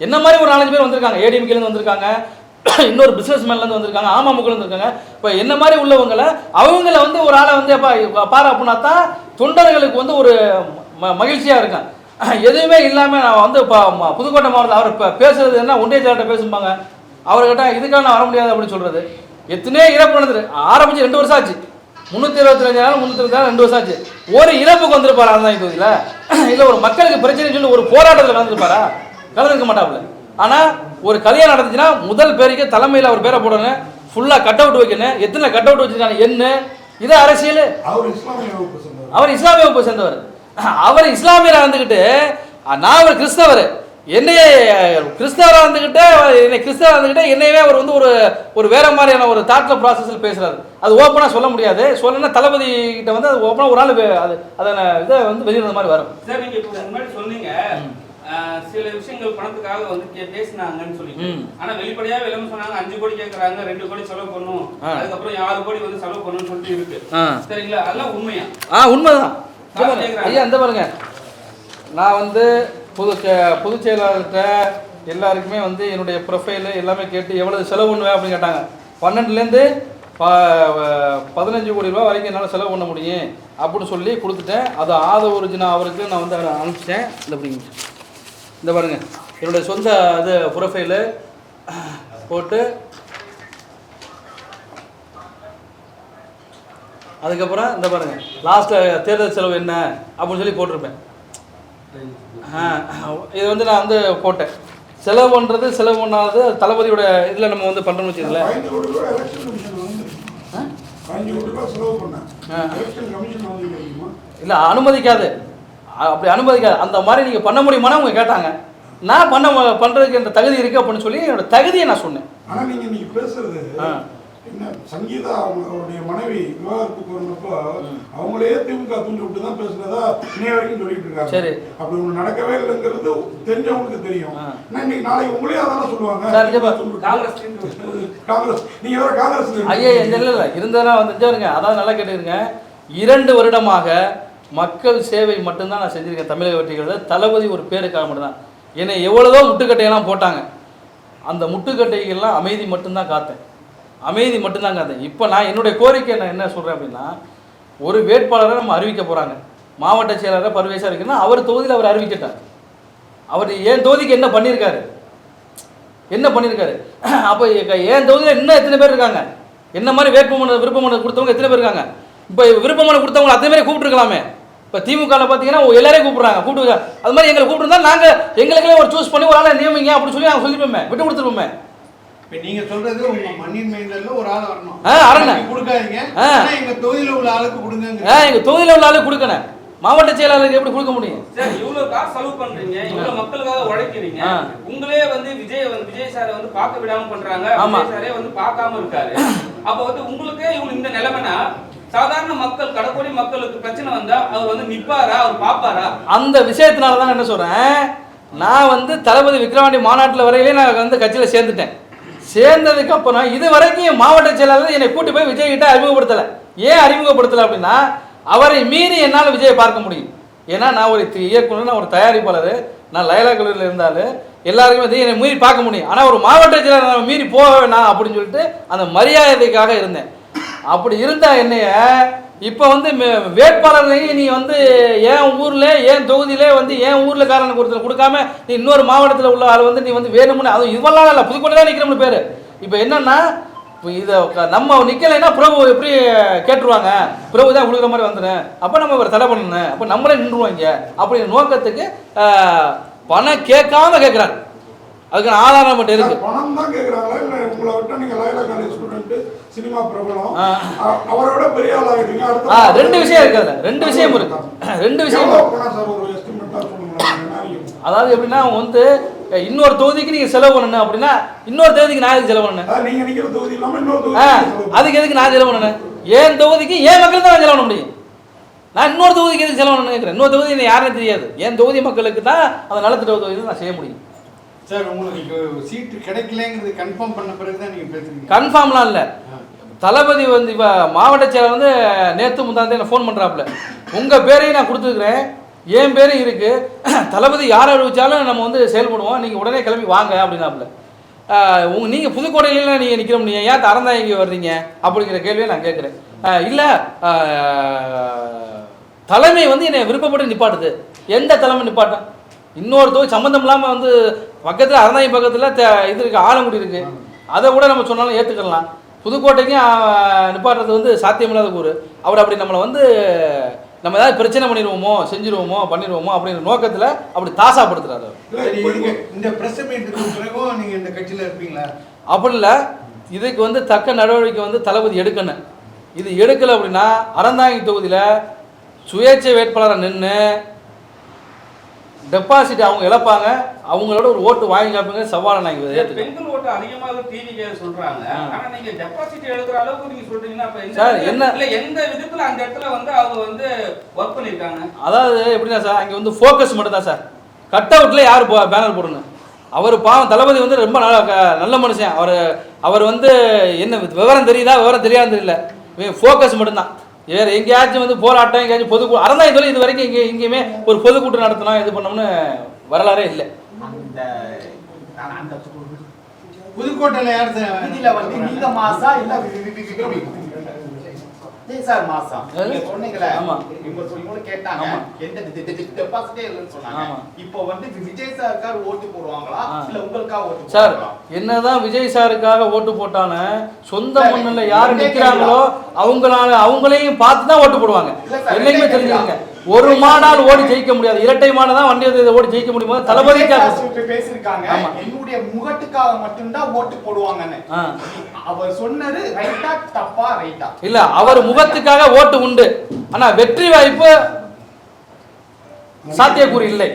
என்ன மாதிரி ஒரு 4-5 பேர் வந்திருக்காங்க. ஏடிஎம்கேலேருந்து வந்திருக்காங்க, இன்னொரு பிஸ்னஸ் மேன்லேருந்து வந்திருக்காங்க, அமமுகலேருந்து இருக்காங்க. இப்போ என்ன மாதிரி உள்ளவங்களை அவங்கள வந்து ஒரு ஆளை வந்து பாரு அப்படின்னா தான் தொண்டர்களுக்கு வந்து ஒரு மகிழ்ச்சியாக இருக்கும். எதுவுமே இல்லாமல் நான் வந்து இப்போ புதுக்கோட்டை மாவட்டத்தில் அவர் இப்போ பேசுறது என்ன, ஒன்றிய செயலாளர்கிட்ட பேசும்பாங்க. அவர்கிட்ட இதுக்காக நான் வர முடியாது அப்படின்னு சொல்கிறது. எத்தனையோ இறப்பு நடந்தது, ஆரம்பிச்சு 2 வருஷம் ஆச்சு. 325 நாள் 2 வருஷம் ஆச்சு. ஒரு இறப்புக்கு வந்திருப்பாரா அந்த தொகுதியில்? இல்லை ஒரு மக்களுக்கு பிரச்சனை சொல்லி ஒரு போராட்டத்தில் கலந்துருப்பாரா? கலந்துருக்க மாட்டாப்புல. ஆனால் ஒரு கல்யாணம் நடந்துச்சுன்னா முதல் பேருக்கு தலைமையில் அவர் பேரை போடணும், ஃபுல்லாக கட் அவுட் வைக்கணும். எத்தனை கட் அவுட் வச்சுருக்காங்க என்ன? இது அரசியல். அவர் இஸ்லாமிய வகுப்பை சேர்ந்தவர். அவர் இஸ்லாமியராக இருந்துக்கிட்டு நான் ஒரு கிறிஸ்தவர், என்னையே கிறிஸ்தவராக இருந்துக்கிட்டு என்னையவே அவர் வந்து ஒரு வேற மாதிரியான ஒரு தாட்டில் ப்ராசஸில் பேசுகிறாரு. அது ஓப்பனாக சொல்ல முடியாது. சொல்லணும்னா தளபதி கிட்ட வந்து அது ஓப்பனாக ஒரு ஆள் அது அதை இதை வந்து வெளியிடுற மாதிரி வரும். சார், நீங்கள் இப்போ முன்னாடி சொன்னீங்க சில விஷயங்கள் பணத்துக்காக வந்து பேசினாங்கன்னு சொல்லிட்டு, ஆனா வெளிப்படையா விளம்பரம் சொன்னாங்க 5 கோடி கேட்கறாங்க, 2 கோடி செலவு பண்ணும், அதுக்கப்புறம் 6 கோடி வந்து செலவு பண்ணணும்னு சொல்லிட்டு இருக்கு. சரிங்களா? அதெல்லாம் உண்மையா? உண்மைதான் ஐயா. இந்த பாருங்க, நான் வந்து பொதுச் செயலாளர்கிட்ட எல்லாருக்குமே வந்து என்னுடைய ப்ரொஃபைலு எல்லாமே கேட்டு எவ்வளவு செலவு பண்ணுவேன் அப்படின்னு கேட்டாங்க. 12லேருந்து 15 கோடி ரூபா வரைக்கும் என்னால் செலவு பண்ண முடியும் அப்படின்னு சொல்லி கொடுத்துட்டேன். அது ஆதவர்ஜுனா அவருக்கு நான் வந்து அனுப்பிச்சிட்டேன். இந்த பாருங்க, என்னுடைய சொந்த இது ப்ரொஃபைலு போட்டு அதுக்கப்புறம் இந்த பாருங்க, லாஸ்ட்டில் தேர்தல் செலவு என்ன அப்படின்னு சொல்லி போட்டிருப்பேன். இது வந்து நான் வந்து போட்டேன். செலவு பண்ணுறது செலவு பண்ணாதது தளபதியோட இதில் நம்ம வந்து பண்ணுறோம்னு வச்சுக்கல. இல்லை அனுமதிக்காது, அப்படி அனுமதிக்காது. அந்த மாதிரி நீங்கள் பண்ண முடியுமான்னு அவங்க கேட்டாங்க. நான் பண்ணுறதுக்கு இந்த தகுதி இருக்குது அப்படின்னு சொல்லி என்னோட தகுதியை நான் சொன்னேன். ஆனால் நீங்கள் பேசுறது என்ன, சங்கீதா அவங்களுடைய மனைவி விவாகரத்துக்கு வரப்போ அவங்களே திமுக தூண்டி விட்டு தான் பேசுனதா இன்னைய வரைக்கும் சொல்லிட்டு இருக்காங்க. சரி, அப்படி ஒன்று நடக்கவே இல்லைங்கிறது தெரிஞ்சவங்களுக்கு தெரியும். இன்னைக்கு நாளைக்கு உங்களே அதான் சொல்லுவாங்க. காங்கிரஸ் நீங்க வேற காங்கிரஸ் ஐயா இல்லை இருந்ததுனா வந்து அதான் நல்லா கேட்டுருங்க. 2 வருடமாக மக்கள் சேவை மட்டும்தான் நான் செஞ்சுருக்கேன். தமிழக வெற்றிகளில் தளபதி ஒரு பேருக்காக மட்டும்தான். என்னை எவ்வளவோ முட்டுக்கட்டையெல்லாம் போட்டாங்க. அந்த முட்டுக்கட்டைகள்லாம் அமைதி மட்டும்தான் காத்தேன். இப்போ நான் என்னுடைய கோரிக்கை நான் என்ன சொல்கிறேன் அப்படின்னா, ஒரு வேட்பாளரை நம்ம அறிவிக்க போகிறாங்க. மாவட்ட செயலாளர் பர்வேஸாக இருக்குன்னா அவர் தொகுதியில் அவர் அறிவிக்கட்டார். அவர் என் தொகுதிக்கு என்ன பண்ணியிருக்காரு? அப்போ என் தொகுதியில் இன்னும் எத்தனை பேர் இருக்காங்க? என்ன மாதிரி விருப்பமனு கொடுத்தவங்க எத்தனை பேர் இருக்காங்க? இப்போ விருப்பமனு கொடுத்தவங்க அத்தனை பேரை கூப்பிட்டுருக்கலாமே. இப்போ திமுகவில் பார்த்தீங்கன்னா எல்லாரையும் கூப்பிட்றாங்க. அது மாதிரி எங்களை கூப்பிட்டுருந்தா நாங்கள் எங்களுக்கே ஒரு சூஸ் பண்ணி ஒரு ஆளை நியமிங்க அப்படின்னு சொல்லி நாங்கள் சொல்லிப்போமே, விட்டு கொடுத்துருப்போமே. இப்போ நீங்க சொல்றது உங்க மண்ணின் மைந்தல்ல ஒரு ஆள் வரணும். கொடுக்காதீங்க, எங்க தொகுதியில உள்ள ஆளுக்கு கொடுங்க. எங்க தொகுதியில உள்ள ஆளுக்கு கொடுக்கணும். மாவட்ட செயலாளருக்கு எப்படி கொடுக்க முடியும்? சரி, இவ்வளவு காசு செலவு பண்றீங்க, இவ்வளவு மக்களுக்காக உழைக்கிறீங்க, உங்களே வந்து விஜய் சாரை வந்து பார்க்க விடாம பண்றாங்க, விஜய் சாரே வந்து பார்க்காம இருக்காரு. அப்ப வந்து உங்களுக்கே இவ்வளவு இந்த நிலைமைனா சாதாரண மக்கள், கடற்கோடி மக்களுக்கு பிரச்சனை வந்தா அவர் வந்து நிப்பாரா, அவர் பாப்பாரா? அந்த விஷயத்தினால தான் என்ன சொல்றேன், நான் வந்து தளபதி விக்ரவாண்டி மாநாட்டில் வரையிலே நான் வந்து கட்சியில் சேர்ந்ததுக்கு அப்புறம் இது வரைக்கும் மாவட்ட செயலாளர் என்னை கூட்டி போய் விஜய் கிட்ட அறிமுகப்படுத்தலை. ஏன் அறிமுகப்படுத்தலை அப்படின்னா, அவரை மீறி என்னால் விஜயை பார்க்க முடியும். ஏன்னா நான் ஒரு இயக்குனர், நான் ஒரு தயாரிப்பாளர், நான் லயலா கல்லூரியில் இருந்தாலும் எல்லாருக்குமே வந்து என்னை மீறி பார்க்க முடியும். ஆனால் ஒரு மாவட்ட செயலாளர் நான் மீறி போக வேணாம் அப்படின்னு சொல்லிட்டு அந்த மரியாதைக்காக இருந்தேன். அப்படி இருந்தால் என்னைய இப்போ வந்து வேட்பாளர்களையும் நீ வந்து என் ஊரில் என் தொகுதியிலே வந்து என் ஊரில் காரனுக்கு ஒருத்தர் கொடுக்காம நீ இன்னொரு மாவட்டத்தில் உள்ள ஆள் வந்து நீ வந்து வேணும்னு, அதுவும் இவெல்லாம் இல்லை, புதுக்கோட்டை தான் நிற்கிறோம்னு பேர். இப்போ என்னன்னா, இப்போ இதை நம்ம நிற்கலைன்னா பிரபு எப்படி கேட்டுருவாங்க, பிரபு தான் கொடுக்குற மாதிரி வந்துடும், அப்போ நம்ம ஒரு தடை பண்ணணும், அப்போ நம்மளே நின்றுவாங்க அப்படிங்கிற நோக்கத்துக்கு பணம் கேட்காம கேட்குறாங்க. அதுக்கு ஆதாரம் மட்டும் இருக்கு. பணம் தான் கேக்குறாங்களா இல்ல உங்களை விட்டு நீங்க லயலா காலேஜ் ஸ்டூடண்ட், சினிமா பிரபலம், அவரோட பெரிய ஆள் ஆயிட்டீங்க? அடுத்து 2 விஷயம் இருக்கு. அதுல 2 விஷயம் இருக்கு. 2 விஷயம். அதாவது எப்படின்னா, வந்து இன்னொரு தொகுதிக்கு நீங்க செலவு பண்ணணும் அப்படின்னா இன்னொரு தொகுதிக்கு நான் எதுக்கு செலவு பண்ணணும்? நீங்க நிக்கிற தொகுதி இல்லாம இன்னொரு தொகுதி அதுக்கு எதுக்கு நான் செலவு பண்ணணும்? என் தொகுதிக்கு என் மக்களுக்கு தான் செலவு பண்ண முடியும். நான் இன்னொரு தொகுதிக்கு எதுக்கு செலவு பண்ணணும்னு கேட்கிறேன். இன்னொரு தொகுதி யாருன்னு தெரியாது. என் தொகுதி மக்களுக்கு தான் அந்த நலத்திட்ட தொகுதியில் நான் செய்ய முடியும். சார், உங்களுக்கு சீட்டு கிடைக்கலங்கிறது கன்ஃபார்ம் பண்ண பிறகு தான் நீங்கள் பேசுறீங்க? கன்ஃபார்ம்லாம் இல்லை. தளபதி வந்து இப்போ மாவட்ட செயலர் வந்து நேற்று முந்தாந்தே நான் ஃபோன் பண்ணுறாப்புல, உங்கள் பேரையும் நான் கொடுத்துருக்குறேன், என் பேரும் இருக்குது, தளபதி யாரை அறிவிச்சாலும் நம்ம வந்து செயல்படுவோம், நீங்கள் உடனே கிளம்பி வாங்க அப்படின்னாப்புல. நீங்கள் புதுக்கோட்டையிலாம் நீங்கள் நிற்கிற முடியும், ஏன் அறந்தாங்கி வர்றீங்க அப்படிங்கிற கேள்வியை நான் கேட்குறேன். இல்லை, தலைமை வந்து என்னை விருப்பப்பட்டு நிப்பாட்டுது. எந்த தலைமை நிப்பாட்டம்? இன்னொரு தொகுதி சம்மந்தம் இல்லாமல் வந்து பக்கத்தில் அறந்தாங்கி பக்கத்தில் இது இருக்குது, ஆலங்குடி இருக்குது, அதை கூட நம்ம சொன்னாலும் ஏற்றுக்கலாம். புதுக்கோட்டைக்கும் நிப்பாட்டுறது வந்து சாத்தியமில்லாத கூறு. அவர் அப்படி நம்மளை வந்து நம்ம ஏதாவது பிரச்சனை பண்ணிடுவோமோ அப்படிங்கிற நோக்கத்தில் அப்படி தாசாப்படுத்துறாரு. இந்த பிரஸ் மீட்டுக்கு பிறகும் நீங்கள் இந்த கட்சியில் இருப்பீங்களா? அப்படி இல்லை, இதுக்கு வந்து தக்க நடவடிக்கை வந்து தளபதி எடுக்கணும். இது எடுக்கலை அப்படின்னா அறந்தாங்கி தொகுதியில் சுயேட்சை வேட்பாளரை நின்று டெபாசிட் அவங்க இழப்பாங்க, அவங்களோட ஒரு ஓட்டு வாங்கி காப்பீங்க. சவாலை நான் பெண்கள் ஓட்டு அதிகமாக டிவிக்கு சொல்றாங்க. ஆனா நீங்க டெபாசிட் எழுதுற அளவுக்கு நீங்க சொல்றீங்கன்னா அப்ப சார் என்ன இல்ல எந்த விதத்துல அந்த இடத்துல வந்து அவங்க வந்து வர்க் பண்ணிருக்காங்க? அதாவது எப்படின்னா சார், அங்க வந்து ஃபோக்கஸ் மட்டும் தான் சார். கட் அவுட்டில் யார் பேனர் போடணும்? அவர் பாவம் தளபதி வந்து ரொம்ப நல்ல மனுஷன். அவர் வந்து என்ன விவரம் தெரியுதா விவரம் தெரியாது தெரியல, ஃபோக்கஸ் மட்டும்தான். வேறு எங்கேயாச்சும் வந்து போராட்டம் எங்கேயாச்சும் பொதுக்கூட்டம் அறந்தாங்க சொல்லி இது வரைக்கும் எங்கேயுமே ஒரு பொதுக்கூட்டம் நடத்தினா இது பண்ணோம்னு வரலாறே இல்லை. புதுக்கோட்டையில் யார் இதில் வந்து நீங்க மாசா இல்ல சார் மாசம் நீங்க சொன்னீங்களே, இவங்க கேட்டாங்க எந்த டெபாசிட்டே இல்லைன்னு சொன்னாங்க. இப்போ வந்து விஜய் சாருக்காக ஓட்டு போடுவாங்களா இல்ல உங்களுக்காக ஓட்டு சார்? என்னதான் விஜய் சாருக்காக ஓட்டு போட்டானே சொந்த மண்ணில் யார் நிற்கிறாங்களோ அவங்களையும் பார்த்து தான் ஓட்டு போடுவாங்க. என்னைக்குமே தெரிஞ்சுக்கங்க, ஒரு மாடால் ஓடி ஜெயிக்க முடியாது, இரட்டை மாடு தான் வண்டி ஓடி ஜெயிக்க முடியுமோ. தளபதிக்காக பேசிருக்காங்க, என்னுடைய முகத்துக்காக மட்டும்தான் ஓட்டு போடுவாங்கன்னு. அவர் சொன்னது ரைட்டா தப்பா? ரைட்டா இல்ல, அவர் முகத்துக்காக ஓட்டு உண்டு, ஆனா வெற்றி வாய்ப்பு சாத்தியக்கூறு இல்லை.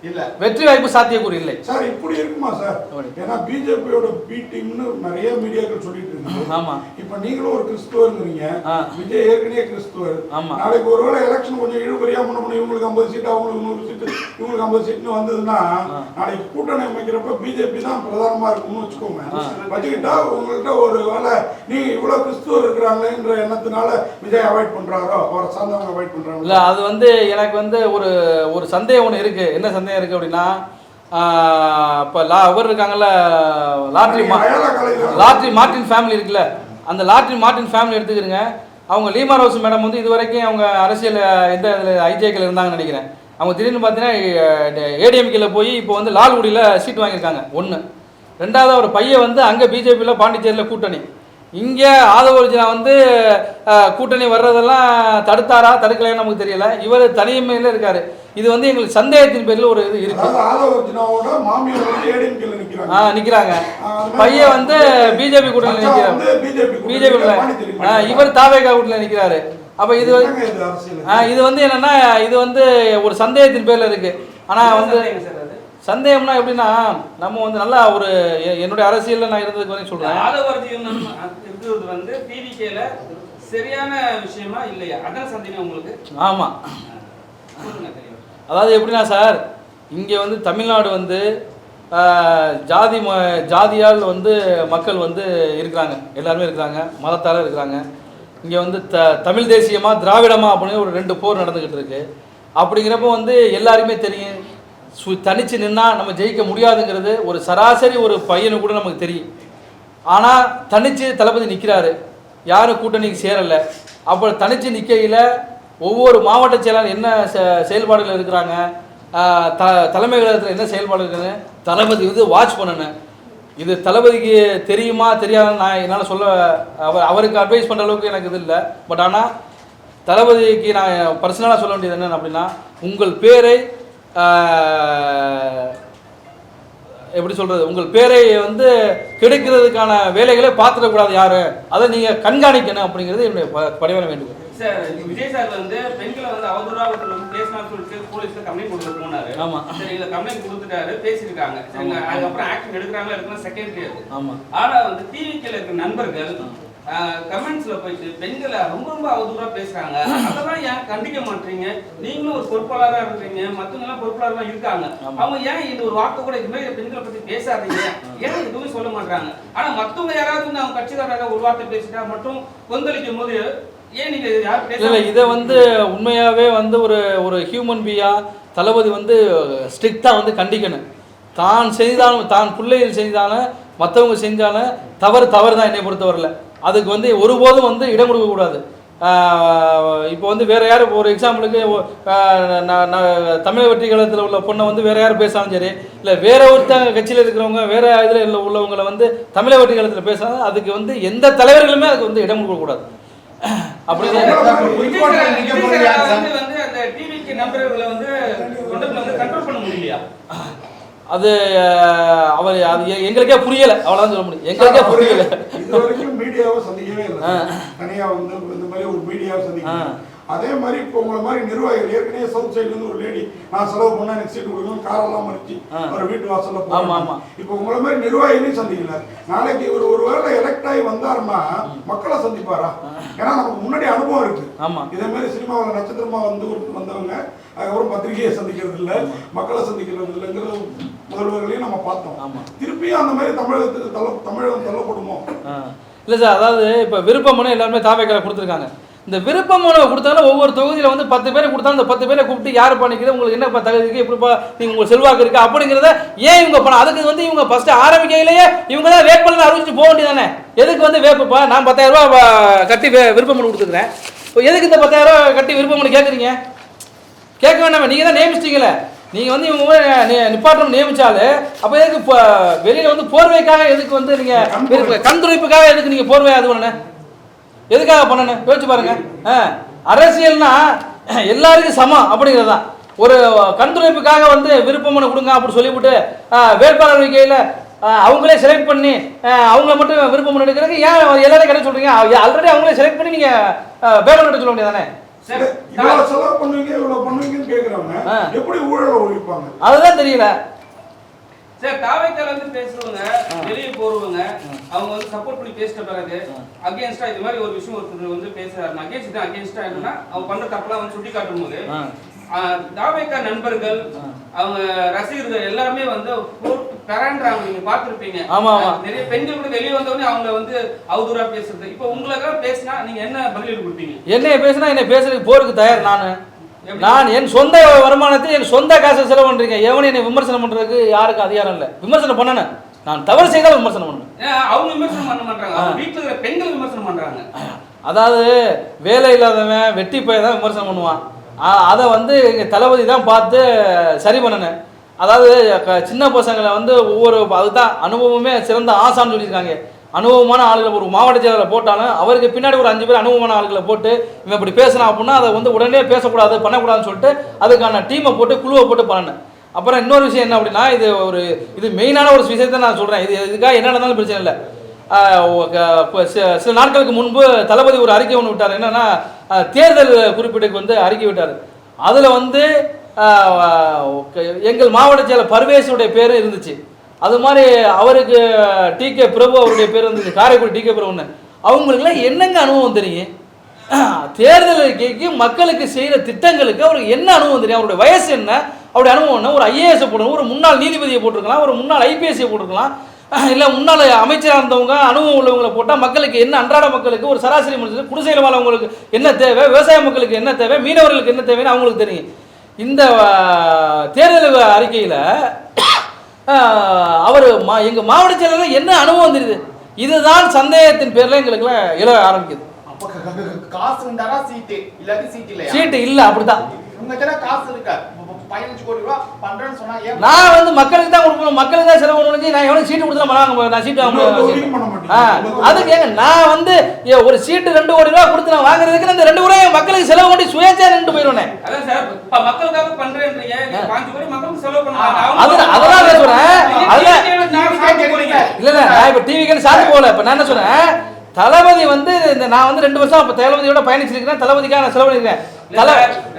இல்ல, வெற்றி வாய்ப்பு சாத்தியக்கூறு இல்லை சார். இப்படி இருக்குமா சார்? ஏன்னா பிஜேபியோட பி டீம்னு நிறைய மீடியாக்கள் சொல்லிட்டு இருக்காங்க. ஆமா, இப்ப நீங்களும் ஒரு கிறிஸ்துவர்ங்கிறீங்க, விஜய் ஏற்கனவே கிறிஸ்துவர். நாளைக்கு ஒருவேளை எலெக்ஷன் கொஞ்சம் இழுபறியா பண்ண இவங்களுக்கு 50 சீட் அவங்களுக்கு 100 சீட்டு இவங்களுக்கு 50 சீட்னு வந்ததுன்னா நாளைக்கு கூட்டணி அமைக்கிறப்ப பிஜேபி தான் பிரதானமா இருக்கும்னு வச்சுக்கோங்க. வச்சுக்கிட்டா உங்கள்கிட்ட ஒரு வேலை நீங்க இவ்வளவு கிறிஸ்துவர் இருக்கிறாங்களேன்ற எண்ணத்தினால விஜய் அவாய்ட் பண்றாரோ, அவரை சார்ந்தவங்க அவாய்ட் பண்றாங்க. இல்ல, அது வந்து எனக்கு வந்து ஒரு சந்தேகம் ஒன்று இருக்கு. என்ன சந்தேகம் இருக்கு அப்படின்னா, இப்போ அவர் இருக்காங்கல்ல, லாட்ரி மார்டின் ஃபேமிலி இருக்குல்ல, அந்த லாட்ரி மார்டின் ஃபேமிலி எடுத்துக்கிறீங்க. அவங்க லீமா ரோஸ் மேடம் வந்து இது வரைக்கும் அவங்க அரசியல் எந்த இதில் ஐஜேக்கில் இருந்தாங்கன்னு நினைக்கிறேன். அவங்க திடீர்னு பார்த்தீங்கன்னா ஏடிஎம்கேல போய் இப்போ வந்து லால்குடியில் சீட் வாங்கியிருக்காங்க. ஒன்று. ரெண்டாவது, ஒரு பையன் வந்து அங்கே பிஜேபியில் பாண்டிச்சேரியில் கூட்டணி, இங்கே ஆதவர்ஜினா வந்து கூட்டணி வர்றதெல்லாம் தடுத்தாரா தடுக்கலைன்னு நமக்கு தெரியல. இவர் தனிமையில் இருக்கார். இது வந்து எங்களுக்கு சந்தேகத்தின் பேரில் ஒரு இது இருக்கு. நிற்கிறாங்க. பையன் வந்து பிஜேபி கூட்டணியில் நிற்கிறார். பிஜேபி இவர் தாவேகா கூட்டணியில் நிற்கிறாரு. அப்போ இது வந்து என்னன்னா, இது வந்து ஒரு சந்தேகத்தின் பேரில் இருக்கு. ஆனால் வந்து சந்தேகம்னா எப்படின்னா, நம்ம வந்து நல்லா ஒரு என்னுடைய அரசியலில் நான் இருந்ததுக்கு வரைக்கும் சொல்றேன், இருக்கிறது வந்து டிவிகேல சரியான விஷயமா இல்லையா, அதான் சந்தேகம் உங்களுக்கு? ஆமா, அதாவது எப்படின்னா சார், இங்கே வந்து தமிழ்நாடு வந்து ஜாதியால் வந்து மக்கள் வந்து இருக்கிறாங்க, எல்லாருமே இருக்கிறாங்க, மதத்தால் இருக்கிறாங்க. இங்கே வந்து தமிழ் தேசியமா திராவிடமா அப்படின்னு ஒரு 2 போர் நடந்துக்கிட்டு இருக்கு. அப்படிங்கிறப்போ வந்து எல்லாருமே தெரியும், தனிச்சு நின்னா நம்ம ஜெயிக்க முடியாதுங்கிறது ஒரு சராசரி ஒரு பையனு கூட நமக்கு தெரியும். ஆனால் தனிச்சு தளபதி நிற்கிறாரு, யாரும் கூட்டணிக்கு சேரலை. அப்போ தனிச்சு நிற்கையில் ஒவ்வொரு மாவட்ட செயலாளர் என்ன செயல்பாடுகள் இருக்கிறாங்க, தலைமை கழகத்தில் என்ன செயல்பாடு இருக்குன்னு தளபதி வந்து வாட்ச் பண்ணணும். இது தளபதிக்கு தெரியுமா தெரியாதுன்னு நான் என்னால் சொல்ல, அவருக்கு அட்வைஸ் பண்ணுற அளவுக்கு எனக்கு இது இல்லை. பட் ஆனால் தளபதிக்கு நான் பர்சனலாக சொல்ல வேண்டியது என்னென்னு அப்படின்னா, உங்கள் பேரை எப்படி சொல்கிறது, உங்கள் பேரை வந்து கெடுக்கிறதுக்கான வேலைகளை பார்த்துடக்கூடாது யார், அதை நீங்கள் கண்காணிக்கணும் அப்படிங்கிறது என்னுடைய பணிவான வேண்டுகோள். சார், விஜய் சார் வந்து பெண்களை வந்து அவதூறாக பேசினா சொல்லிட்டு போலீஸ்ல கம்ப்ளைண்ட் கொடுத்து போனாரு. ஆமா, சரி, இதில் கம்ப்ளைண்ட் கொடுத்துட்டாரு, பேசியிருக்காங்க. சரிங்க, அதுக்கப்புறம் ஆக்ஷன் எடுக்கிறாங்களா எடுக்கணும் செகண்டரி அது. ஆமா. ஆனால் வந்து டிவிக்கில் இருக்கிற நண்பர்கள் கமெண்ட்ஸ்ல போயிட்டு பெண்களை ரொம்ப அவதூறா பேசுறாங்க, அதெல்லாம் ஏன் கண்டிக்க மாட்டீங்க? நீங்களும் ஒரு பொறுப்பாளராக இருக்கிறீங்க, மற்றவங்க எல்லாம் பொறுப்பாளராக இருக்காங்க, அவங்க ஏன் இந்த ஒரு வார்த்தை கூட இது மாதிரி பெண்களை பத்தி பேசாதீங்க, ஏன் எதுவுமே சொல்ல மாட்டாங்க? ஆனா மற்றவங்க யாராவது வந்து அவங்க கட்சிக்காரராக ஒரு வார்த்தை பேசிட்டா மட்டும் கொந்தளிக்கும் போது ஏன் நீங்க யாரும் பேசல? இதை வந்து உண்மையாவே வந்து ஒரு ஹியூமன் பீயா தளபதி வந்து ஸ்ட்ரிக்டா வந்து கண்டிக்கணும். தான் செய்தாலும், தான் பிள்ளைகள் செய்தாலும், மற்றவங்க செஞ்சாலும் தவறு தான் என்னை பொறுத்தவரையில். அதுக்கு வந்து ஒருபோதும் வந்து இடம் கொடுக்கக்கூடாது. இப்போ வந்து வேறு யார், ஒரு எக்ஸாம்பிளுக்கு தமிழக வெற்றி கழகத்தில் உள்ள பொண்ணை வந்து வேறு யார் பேசாலும் சரி, இல்லை வேற ஒருத்தங்க கட்சியில் இருக்கிறவங்க வேறு இதில் உள்ளவங்களை வந்து தமிழக வெற்றி கழகத்தில் பேசாலும் அதுக்கு வந்து எந்த தலைவர்களுமே அதுக்கு வந்து இடம் கொடுக்கக்கூடாது. அப்படிதான் அது அவர் அது எங்களுக்கே புரியல, அவ்வளவுதான் சொல்ல முடியும், எங்களுக்கே புரியல. இது வரைக்கும் மீடியாவை சந்திக்கவே இல்லை, தனியா வந்து இந்த மாதிரி ஒரு மீடியாவை சந்திக்கணும். அதே மாதிரி இப்போ உங்களை மாதிரி நிர்வாகிகள் ஏற்கனவே சவுத் சைட்ல இருந்து ஒரு லேடி நான் செலவு பண்ணா எனக்கு சீட்டு கொடுக்கணும் காரெல்லாம் மறிச்சு ஒரு வீட்டு வாசல்ல போவாங்க. இப்போ உங்களை மாதிரி நிர்வாகிகளையும் சந்திக்கல. நாளைக்கு இவர் ஒரு வேளை எலெக்ட் ஆகி வந்தாருன்னா மக்களை சந்திப்பாரா? ஏன்னா நமக்கு முன்னாடி அனுபவம் இருக்கு. ஆமா. இதே மாதிரி சினிமாவில் நட்சத்திரமா வந்தவங்க அதுக்கப்புறம் பத்திரிகையை சந்திக்கிறது இல்லை, மக்களை சந்திக்கிறது இல்லைங்கிற முதல்வர்களையும் நம்ம பார்த்தோம். திருப்பியும் அந்த மாதிரி தமிழகம் தள்ளப்படுமோ? இல்லை சார், அதாவது இப்போ விருப்ப மனு எல்லாருமே தாவேக்கால கொடுத்துருக்காங்க. இந்த விருப்ப மனு கொடுத்தாலும் ஒவ்வொரு தொகுதியில் வந்து 10 பேரை கொடுத்தாலும் அந்த 10 பேரை கூப்பிட்டு யார் பண்ணிக்கிறது, உங்களுக்கு என்ன தகுதி இருக்குது, எப்படிப்பா நீங்கள் உங்களுக்கு செல்வாக்கு இருக்குது அப்படிங்கிறத ஏன் இவங்க பண்ண? அதுக்கு வந்து இவங்க ஃபஸ்ட்டு ஆரம்பிக்கையிலேயே இவங்க தான் வேட்பாளர் அறிவிச்சு போக வேண்டியதானே. எதுக்கு வந்து வேட்புப்பா நான் 10,000 ரூபா கட்டி விருப்ப மனு கொடுத்துக்கிறேன், இப்போ எதுக்கு இந்த 10,000 ரூபா கட்டி விருப்ப மனு கேட்குறீங்க? கேட்க வேண்டாமே, நீங்கள் தான் நியமிச்சிட்டீங்களே. நீங்கள் வந்து இவங்க நிப்பாட்டம் நியமிச்சாலே அப்போ எதுக்கு வெளியில் வந்து போர்வைக்காக எதுக்கு வந்து நீங்கள் கண்துடைப்புக்காக எதுக்கு நீங்கள் போர்வை அது பண்ண எதுக்காக பண்ணணும் யோசிச்சு பாருங்க. அரசியல்னா எல்லாருக்கும் சமம் அப்படிங்கிறது தான். ஒரு கண்துடைப்புக்காக வந்து விருப்பமனு கொடுங்க அப்படின்னு சொல்லிவிட்டு வேட்பாளர் அறிக்கையில் அவங்களே செலக்ட் பண்ணி அவங்கள மட்டும் விருப்பமனு எடுக்கிறதுக்கு ஏன் எல்லாரும் கிடையாது சொல்றீங்க? ஆல்ரெடி அவங்களே செலக்ட் பண்ணி நீங்க வேட்பாளர் எடுக்க சொல்ல வேண்டியதானே. அதுதான் தெரியல சார். தாவேக்கால வந்து பேசுறவங்க வெளியே போறவங்க அவங்க வந்து சப்போர்ட் பண்ணி பேசிட்ட பிறகு அகேன்ஸ்டா இது மாதிரி ஒரு விஷயம் ஒருத்தர் வந்து பேசுறாரு, அகேன்ஸ்டா என்னன்னா அவங்க பண்ற தப்பெல்லாம் வந்து சுட்டி காட்டும் போது தாவேக்கா நண்பர்கள் அவங்க ரசிகர்கள் எல்லாருமே வந்து கரண்ட்றாங்க. நீங்க பாத்துருப்பீங்க, நிறைய பெண்கள் கூட வெளியே வந்தவொடனே அவங்க வந்து அவதூறா பேசுறது. இப்போ உங்களுக்காக பேசினா நீங்க என்ன பதிலீடு கொடுப்பீங்க? என்ன பேசினா என்ன பேசுறதுக்கு போறதுக்கு தயார். நான் என் சொந்த வருமானத்தில் என் சொந்த காசை செலவு பண்றீங்க. எவனை என்னை விமர்சனம் பண்றதுக்கு யாருக்கும் அதிகாரம் இல்லை. விமர்சனம் பண்ணணும், நான் தவறு செய்தால் விமர்சனம் பண்ணணும். அவங்க விமர்சனம் பண்ண மாட்டாங்க, வீட்டில் இருக்கிற பெண்கள் விமர்சனம் பண்றாங்க. அதாவது வேலை இல்லாதவன் வெட்டி போய் தான் விமர்சனம் பண்ணுவான். அதை வந்து எங்கள் தளபதி தான் பார்த்து சரி பண்ணணும். அதாவது சின்ன பசங்களை வந்து ஒவ்வொரு அதுதான் அனுபவமே சிறந்த ஆசான்னு சொல்லியிருக்காங்க. அனுபவமான ஆளுகளை ஒரு மாவட்ட செயலரை போட்டாலும் அவருக்கு பின்னாடி ஒரு 5 பேர் அனுபவமான ஆளுகளை போட்டு இவன் இப்படி பேசலாம் அப்படின்னா அதை வந்து உடனே பேசக்கூடாது பண்ணக்கூடாதுன்னு சொல்லிட்டு அதுக்கான டீமை போட்டு குழுவை போட்டு பண்ணணும். அப்புறம் இன்னொரு விஷயம் என்ன அப்படின்னா, இது மெயினான ஒரு விஷயத்தை நான் சொல்கிறேன். இதுக்காக என்ன நடந்தாலும் பிரச்சனை இல்லை. சில நாட்களுக்கு முன்பு தளபதி ஒரு அறிக்கை ஒன்று விட்டார். என்னன்னா தேர்தல் குறிப்பீட்டுக்கு வந்து அறிக்கை விட்டார். அதில் வந்து எங்கள் மாவட்ட செயலர் பர்வேஸுடைய பேர் இருந்துச்சு. அது மாதிரி அவருக்கு டிகே பிரபு அவருடைய பேர் இருந்துச்சு, காரைக்குடி டிகே பிரபுன்னு. அவங்களுக்குலாம் என்னங்க அனுபவம் தெரியும்? தேர்தல் அறிக்கைக்கு மக்களுக்கு செய்கிற திட்டங்களுக்கு அவருக்கு என்ன அனுபவம் தெரியும்? அவருடைய வயசு என்ன, அவருடைய அனுபவம் என்ன? ஒரு ஐஏஎஸ் போடணும், ஒரு முன்னாள் நீதிபதியை போட்டிருக்கலாம், ஒரு முன்னாள் ஐபிஎஸ்சியை போட்டிருக்கலாம், இல்லை முன்னாள் அமைச்சராக இருந்தவங்க அனுபவம் உள்ளவங்களை போட்டால் மக்களுக்கு என்ன, அன்றாட மக்களுக்கு ஒரு சராசரி மனுஷன் குடிசையில் வாழ்வங்களுக்கு என்ன தேவை, விவசாய மக்களுக்கு என்ன தேவை, மீனவர்களுக்கு என்ன தேவைன்னு அவங்களுக்கு தெரியும். இந்த தேர்தல் அறிக்கையில் அவர் எங்கள் மாவட்ட செயலர் என்ன அனுபவம் தெரியுது? இதுதான் சந்தேகத்தின் பேரில் எங்களுக்குலாம் எழ ஆரம்பிக்குது. சீட்டு இல்லை, அப்படிதான். நான் வந்து மக்களுக்கு தான் கொடுக்கணும், மக்களுக்கு தான் செலவு பண்ணணும். நான் எவ்வளவு சீட்டு கொடுத்தா நான் சீட்டு அதுக்கு ஏங்க நான் வந்து ஒரு சீட்டு 2 கோடி ரூபா கொடுத்து நான் வாங்குறதுக்கு அந்த 2 கோடி மக்களுக்கு செலவு பண்ணி சுயேட்சையா நின்று போயிடுவேன். அதெல்லாம் சொல்றேன். இல்ல நான் இப்ப டிவிக்கு சாதி போகல. இப்ப நான் என்ன சொல்றேன், தளபதி வந்து நான் வந்து 2 வருஷம் அப்ப தளபதியோட பயணிச்சிருக்கிறேன். தளபதிக்காக நான் செலவு பண்ணிருக்கேன்.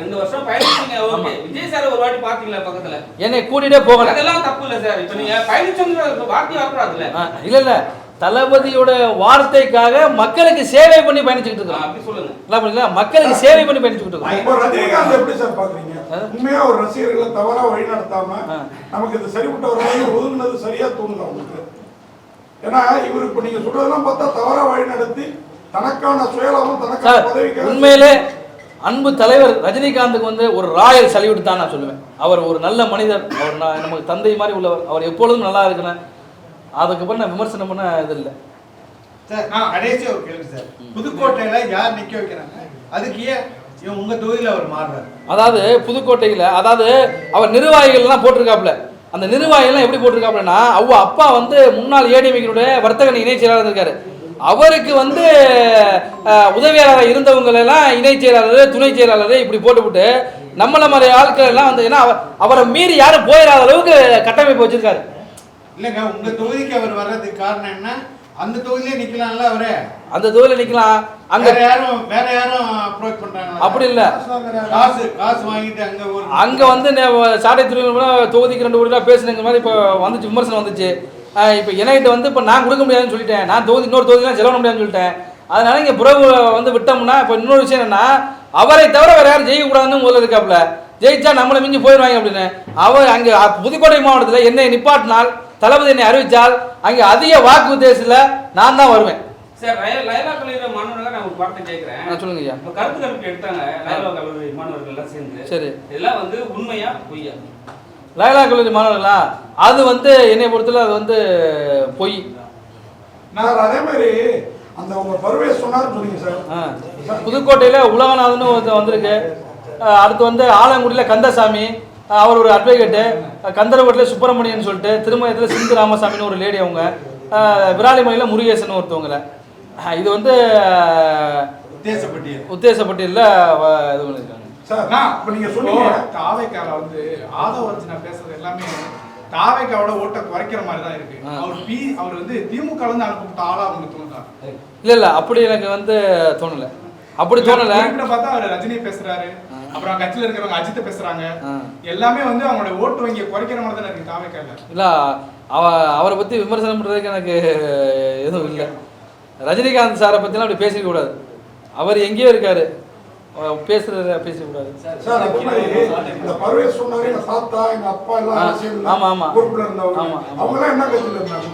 2 வருஷம் பயணிச்சீங்க, ஓகே. விஜய் சார் ஒரு வாட்டி பாத்தீங்களா பக்கத்துல? என்னை கூட்டிட்டே போகல. அதெல்லாம் தப்பு இல்ல சார். இப்ப நீங்க பயணிச்சவங்க வார்த்தை வரக்கூடாதுல்ல. இல்ல தளபதியோட வார்த்தைக்காக மக்களுக்கு சேவை பண்ணி பயணிச்சுட்டு இருக்கோம். அப்படி சொல்லுங்க. இல்ல மக்களுக்கு சேவை பண்ணி பயணிச்சுட்டு இருக்கோம். இப்போ ரஜினிகாந்த் எப்படி சார் பாக்குறீங்க? உண்மையா ஒரு ரசிகர்களை தவறா வழி நடத்தாம நமக்கு இது சரிப்பட்ட ஒரு ஒதுங்கினது சரியா தோணுது உங்களுக்கு? ஏன்னா இவர் இப்ப நீங்க சொல்றதெல்லாம் பார்த்தா தவறா வழி நடத்தி தனக்கான சுயலாபம் தனக்கான பதவிக்கு. உண்மையிலே அன்பு தலைவர் ரஜினிகாந்துக்கு வந்து ஒரு ராயல் சல்யூட் தான் நான் சொல்லுவேன். அவர் ஒரு நல்ல மனிதர், அவர் நமக்கு தந்தை மாதிரி உள்ளவர், அவர் எப்பொழுதும் நல்லா இருக்கிறேன். அதுக்கப்புறம் நான் விமர்சனம் பண்ண இது இல்லை சார். கடைசி ஒரு கேள்வி சார், புதுக்கோட்டையில யார் நிக்க வைக்கிறாங்க, அதுக்கு ஏன் உங்க தொகுதியில் அவர் மாறுறாரு? அதாவது புதுக்கோட்டையில் அதாவது அவர் நிர்வாகிகள்லாம் போட்டிருக்காப்புல. அந்த நிர்வாகிகள்லாம் எப்படி போட்டிருக்காப்புலன்னா, அவங்க அப்பா வந்து முன்னாள் ஏடிஎம்கேனுடைய வர்த்தக இணை செயலாளர் இருக்காரு. அவருக்கு வந்து உதவியாளராக இருந்தவங்களெல்லாம் இணை செயலாளர் துணை செயலாளர் இப்படி போட்டுவிட்டு நம்மள மாதிரி ஆட்கள் எல்லாம் வந்து ஏன்னா அவரை மீறி யாரும் போயிடாத அளவுக்கு கட்டமைப்பு வச்சிருக்காரு. இல்லைங்க, உங்க தொகுதிக்கு அவர் வர்றதுக்கு காரணம் என்ன? அந்த தொகுதியிலே நிக்கலாம்ல அவரு. அந்த தொகுதியில நிக்கலாம். அங்க வேற யாரும் அப்ரோச் பண்றாங்க? அப்படி இல்ல, காசு வாங்கிட்டு அங்க வந்து சாட்டை தொகுதிக்கு 2 கோடி ரூபா பேசுனங்க மாதிரி இப்ப வந்துச்சு, விமர்சனம் வந்துச்சு. இப்போ என்கிட்ட வந்து இப்போ நான் கொடுக்க முடியாதுன்னு சொல்லிட்டேன். நான் இன்னொரு தொகுதிலாம் செலவு பண்ண முடியாதுன்னு சொல்லிட்டேன். அதனால இங்கே புறவு வந்து விட்டோம்னா இப்போ இன்னொரு விஷயம் என்னன்னா அவரை தவிர வேற யாரும் ஜெயிக்கக்கூடாதுன்னு முதல்ல இருக்காப்புல. ஜெயிச்சா நம்மளை மிஞ்சி போயிடுவாங்க அப்படின்னு. அவர் அங்கே புதுக்கோட்டை மாவட்டத்தில் என்னை நிப்பாட்டினால், தளபதி என்னை அறிவித்தால் அங்கே அதிக வாக்கு உத்தேசத்தில் நான் தான் வருவேன். சார் லைலா கல்லூரி மாணவர்கள் நான் ஒரு பாடத்தை கேட்கிறேன். சொல்லுங்க ஐயா. இப்போ கருத்து கணிப்பு எடுத்தாங்க லைலா கல்லூரி மாணவர்கள் எல்லாம் சேர்ந்து. சரி, இதெல்லாம் வந்து உண்மையா பொய்யா? லைலா கல்லூரி மாணவர்களா? அது வந்து என்னை பொறுத்தல அது வந்து பொய். நான் அதே மாதிரி அந்த உங்க பர்வேஸ் சொன்னாருன்னு சொன்னீங்க சார். புதுக்கோட்டையில் உலகநாதன் ஒருத்தர் வந்திருக்கு. அடுத்து வந்து ஆலங்குடியில் கந்தசாமி, அவர் ஒரு அட்வொகேட்டு. கந்தரகோட்டில் சுப்பிரமணியன் சொல்லிட்டு, திருமயத்தில் சிந்து ராமசாமின்னு ஒரு லேடி, அவங்க விராலிமலையில் முருகேசன் ஒருத்தவங்கள. இது வந்து உத்தேசப்பட்டியலில் இது பண்ணியிருக்காங்க சார். நான் இப்போ நீங்கள் சொன்னீங்க தாவேக்கால வந்து ஆதவர்ஜினா பேசுறது எல்லாமே தாவேக்காவோட ஓட்டை குறைக்கிற மாதிரி தான் இருக்கு. அவர் வந்து திமுக இருந்து அனுப்பப்பட்ட ஆளா அவங்க தோணுதா? இல்ல அப்படி எனக்கு வந்து தோணல. அப்படி தோணல. பார்த்தா அவர் ரஜினி பேசுறாரு, அப்புறம் கட்சியில இருக்கிறவங்க அஜித் பேசுறாங்க. எல்லாமே வந்து அவங்களோட ஓட்டு வங்கியை குறைக்கிற மாதிரி தான் இருக்கு தாவேக்கால. இல்ல அவரை பத்தி விமர்சனம் பண்றதுக்கு எனக்கு எதுவும் இல்லை. ரஜினிகாந்த் சாரை பத்திலாம் அப்படி பேசிக்க கூடாது. அவர் எங்கேயோ இருக்காரு, பேசுறத பேசக்கூடாது. சார் இந்த பர்வேஸ் சொன்னாரு, எங்க தாத்தா எங்க அப்பா எல்லாம் அரசியல் ஆமா ஆமா பொறுப்புல இருந்தவங்க. அவங்க எல்லாம் என்ன கட்சியில இருந்தாங்க?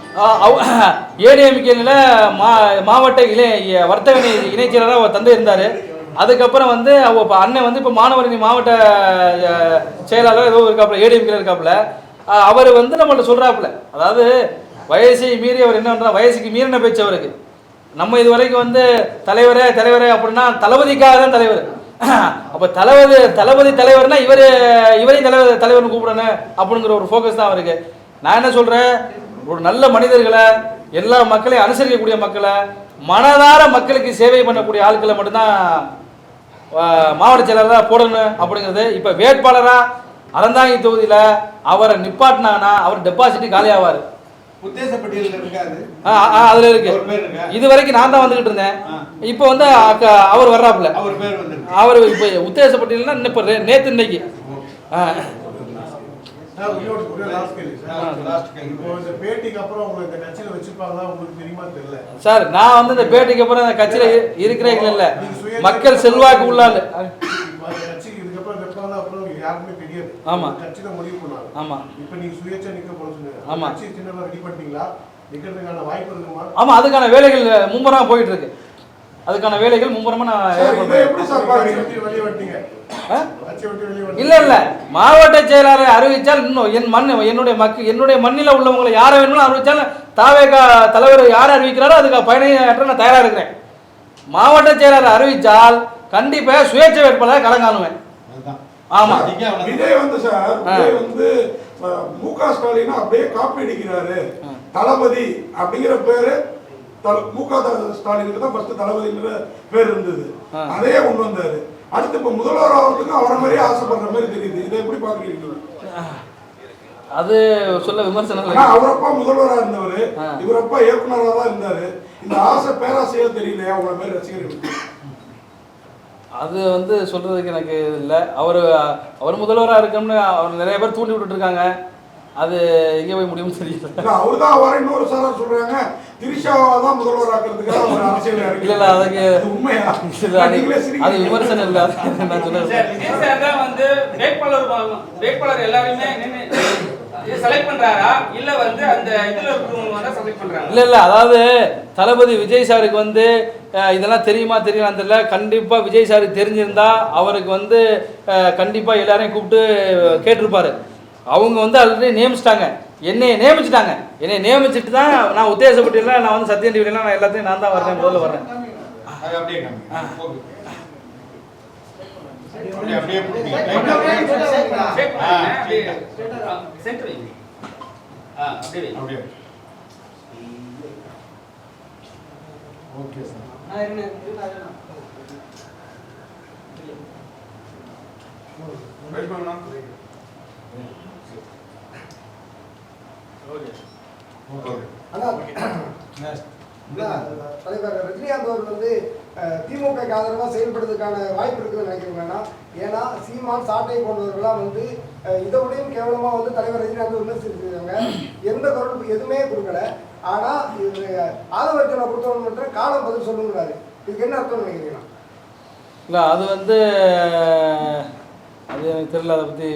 ஏடிஎம்கேல மாவட்ட வர்த்தக இணைச் செயலராக அவர் தந்தை இருந்தாரு. அதுக்கப்புறம் வந்து அண்ணன் வந்து இப்போ மாணவரணி மாவட்ட செயலாளர் ஏதோ இருக்காப்புல, ஏடிஎம்கேல இருக்காப்புல. அவர் வந்து நம்மள்ட்ட சொல்றாப்புல, அதாவது வயசை மீறி அவர் என்ன பண்றாரு, வயசுக்கு மீறின பேச்சு அவருக்கு. நம்ம இது வரைக்கும் வந்து தலைவரே அப்படின்னா தளபதிக்காக தான் தலைவர். அப்போ தளபதி தலைவர்னா இவரையும் தலைவர்னு கூப்பிடணும் அப்படிங்கிற ஒரு ஃபோக்கஸ் தான் அவருக்கு. நான் என்ன சொல்கிறேன், ஒரு நல்ல மனிதர்களை, எல்லா மக்களையும் அனுசரிக்கக்கூடிய மக்களை, மனதார மக்களுக்கு சேவை பண்ணக்கூடிய ஆட்களை மட்டும்தான் மாவட்ட செயலாளராக போடணும் அப்படிங்கிறது. இப்போ வேட்பாளராக அறந்தாங்கி தொகுதியில் அவரை நிப்பாட்டினாங்கன்னா அவர் டெபாசிட் காலியாவார். அதுல இருக்கு. இது வரைக்கும் நான் தான் வந்துகிட்டு இருந்தேன். இப்போ வந்து அவர் வர்றாப்புல. அவர் இப்போ உத்தேசப்பட்டியல்னா இப்ப நேத்து இன்னைக்கு. சார் நான் வந்து இந்த பேட்டிக்கு அப்புறம் இந்த கட்சியில இருக்கிறேன் இல்ல, மக்கள் செல்வாக்கு உள்ளாள். யாருமே தெரியாது. ஆமா, கட்சியில முடிவு பண்ணாங்க. ஆமா, இப்போ நீங்க சுயேட்சா நிக்க போறீங்க சொன்னீங்க. ஆமா, கட்சி சின்னமா ரெடி பண்ணிட்டீங்களா? நிக்கிறதுக்கான வாய்ப்பு இருக்குமா? ஆமா, அதுக்கான வேலைகள் மும்முரமா போயிட்டு இருக்கு. அதுக்கான வேலைகள் மும்முரமா நான் எப்படி சார் பாருங்க வெளிய வந்தீங்க? இல்ல மாவட்ட செயலாளரை அறிவிச்சால் இன்னும் என்னுடைய மண்ணில உள்ளவங்களை யாரை வேணும்னு அறிவிச்சாலும் தாவேகா தலைவர் யார் அறிவிக்கிறாரோ அதுக்கு பயணியாற்ற நான் தயாரா இருக்கிறேன். மாவட்ட செயலாளர் அறிவிச்சால் கண்டிப்பா சுயேட்சை வேட்பாளரை களங்காணுவேன். ஆமா, விஜய் வந்து சார், விஜய் வந்து முக ஸ்டாலின் அப்படியே காப்பி அடிக்கிறாரு. தளபதி அப்படிங்கிற பேரு முக ஸ்டாலினுக்கு தான் ஃபர்ஸ்ட் தளபதிங்கிற பேர் இருந்தது, அதையே கொண்டு வந்தாரு. அடுத்து இப்ப முதல்வர் ஆகிறதுக்கு அவரை மாதிரியே ஆசைப்படுற மாதிரி தெரியுது. இதை எப்படி பாக்குறீங்க? அது சொல்ல விமர்சனம். அவரப்பா முதல்வரா இருந்தவர், இவரப்பா இயக்குனராக தான் இருந்தாரு. இந்த ஆசை பேராசையா தெரியலையா உங்களை மாதிரி ரசிகர்களுக்கு? அது வந்து சொல்றதுக்கு எனக்கு இல்லை. அவர் முதல்வராக இருக்கணும்னு அவர் நிறைய பேர் தூண்டி விட்டுட்டு இருக்காங்க. அது எங்கே போய் முடியும்னு தெரியல. அவர் தான் வர இன்னொரு சார் சொல்றாங்க திரிஷாவை தான் முதல்வர் ஆக்குறதுக்காக ஒரு அரசியல் இருக்கு. இல்ல அதுக்கு உண்மையா? அது விமர்சனம் இல்லை. நான் சொல்றேன் வந்து வேட்பாளர் எல்லாருமே செலக்ட் பண்றாரா இல்ல வந்து அந்த இதுல இருக்கிறவங்க வந்து செலக்ட் பண்றாங்க? இல்ல அதாவது தளபதி விஜய் சாருக்கு வந்து இதெல்லாம் தெரியுமா தெரியலாம் தெரியல. கண்டிப்பா விஜய் சாருக்கு தெரிஞ்சிருந்தா அவருக்கு வந்து கண்டிப்பா எல்லாரையும் கூப்பிட்டு கேட்டிருப்பாரு. அவங்க வந்து ஆல்ரெடி நியமிச்சிட்டாங்க, என்னைய நியமிச்சுட்டு தான் நான் உத்தேசப்பட்டியெல்லாம் நான் வந்து சத்தியம் டிவிலாம் நான் எல்லாத்தையும் நான் தான் வரேன், முதல்ல வர்றேன். தலைவர் ரஜினிகாந்த் அவர்கள் வந்து திமுக ஆதரவாக செயல்படுறதுக்கான வாய்ப்பு இருக்குதுன்னு நினைக்கிறீங்கன்னா, ஏன்னா சீமான் சாட்டை போன்றவர்களாம் வந்து இதோடையும் கேவலமாக வந்து தலைவர் ரஜினிகாந்த் விமர்சிச்சிருக்காங்க. எந்த குரல் எதுவுமே கொடுக்கல. ஆனால் ஆதவர்ஜனை பொறுத்தவரை மட்டும் காலம் பதில் சொல்லுங்கிறாரு. இதுக்கு என்ன அர்த்தம் நினைக்கிறீங்களா? இல்லை அது வந்து அது எனக்கு தெரியல, அதை பற்றி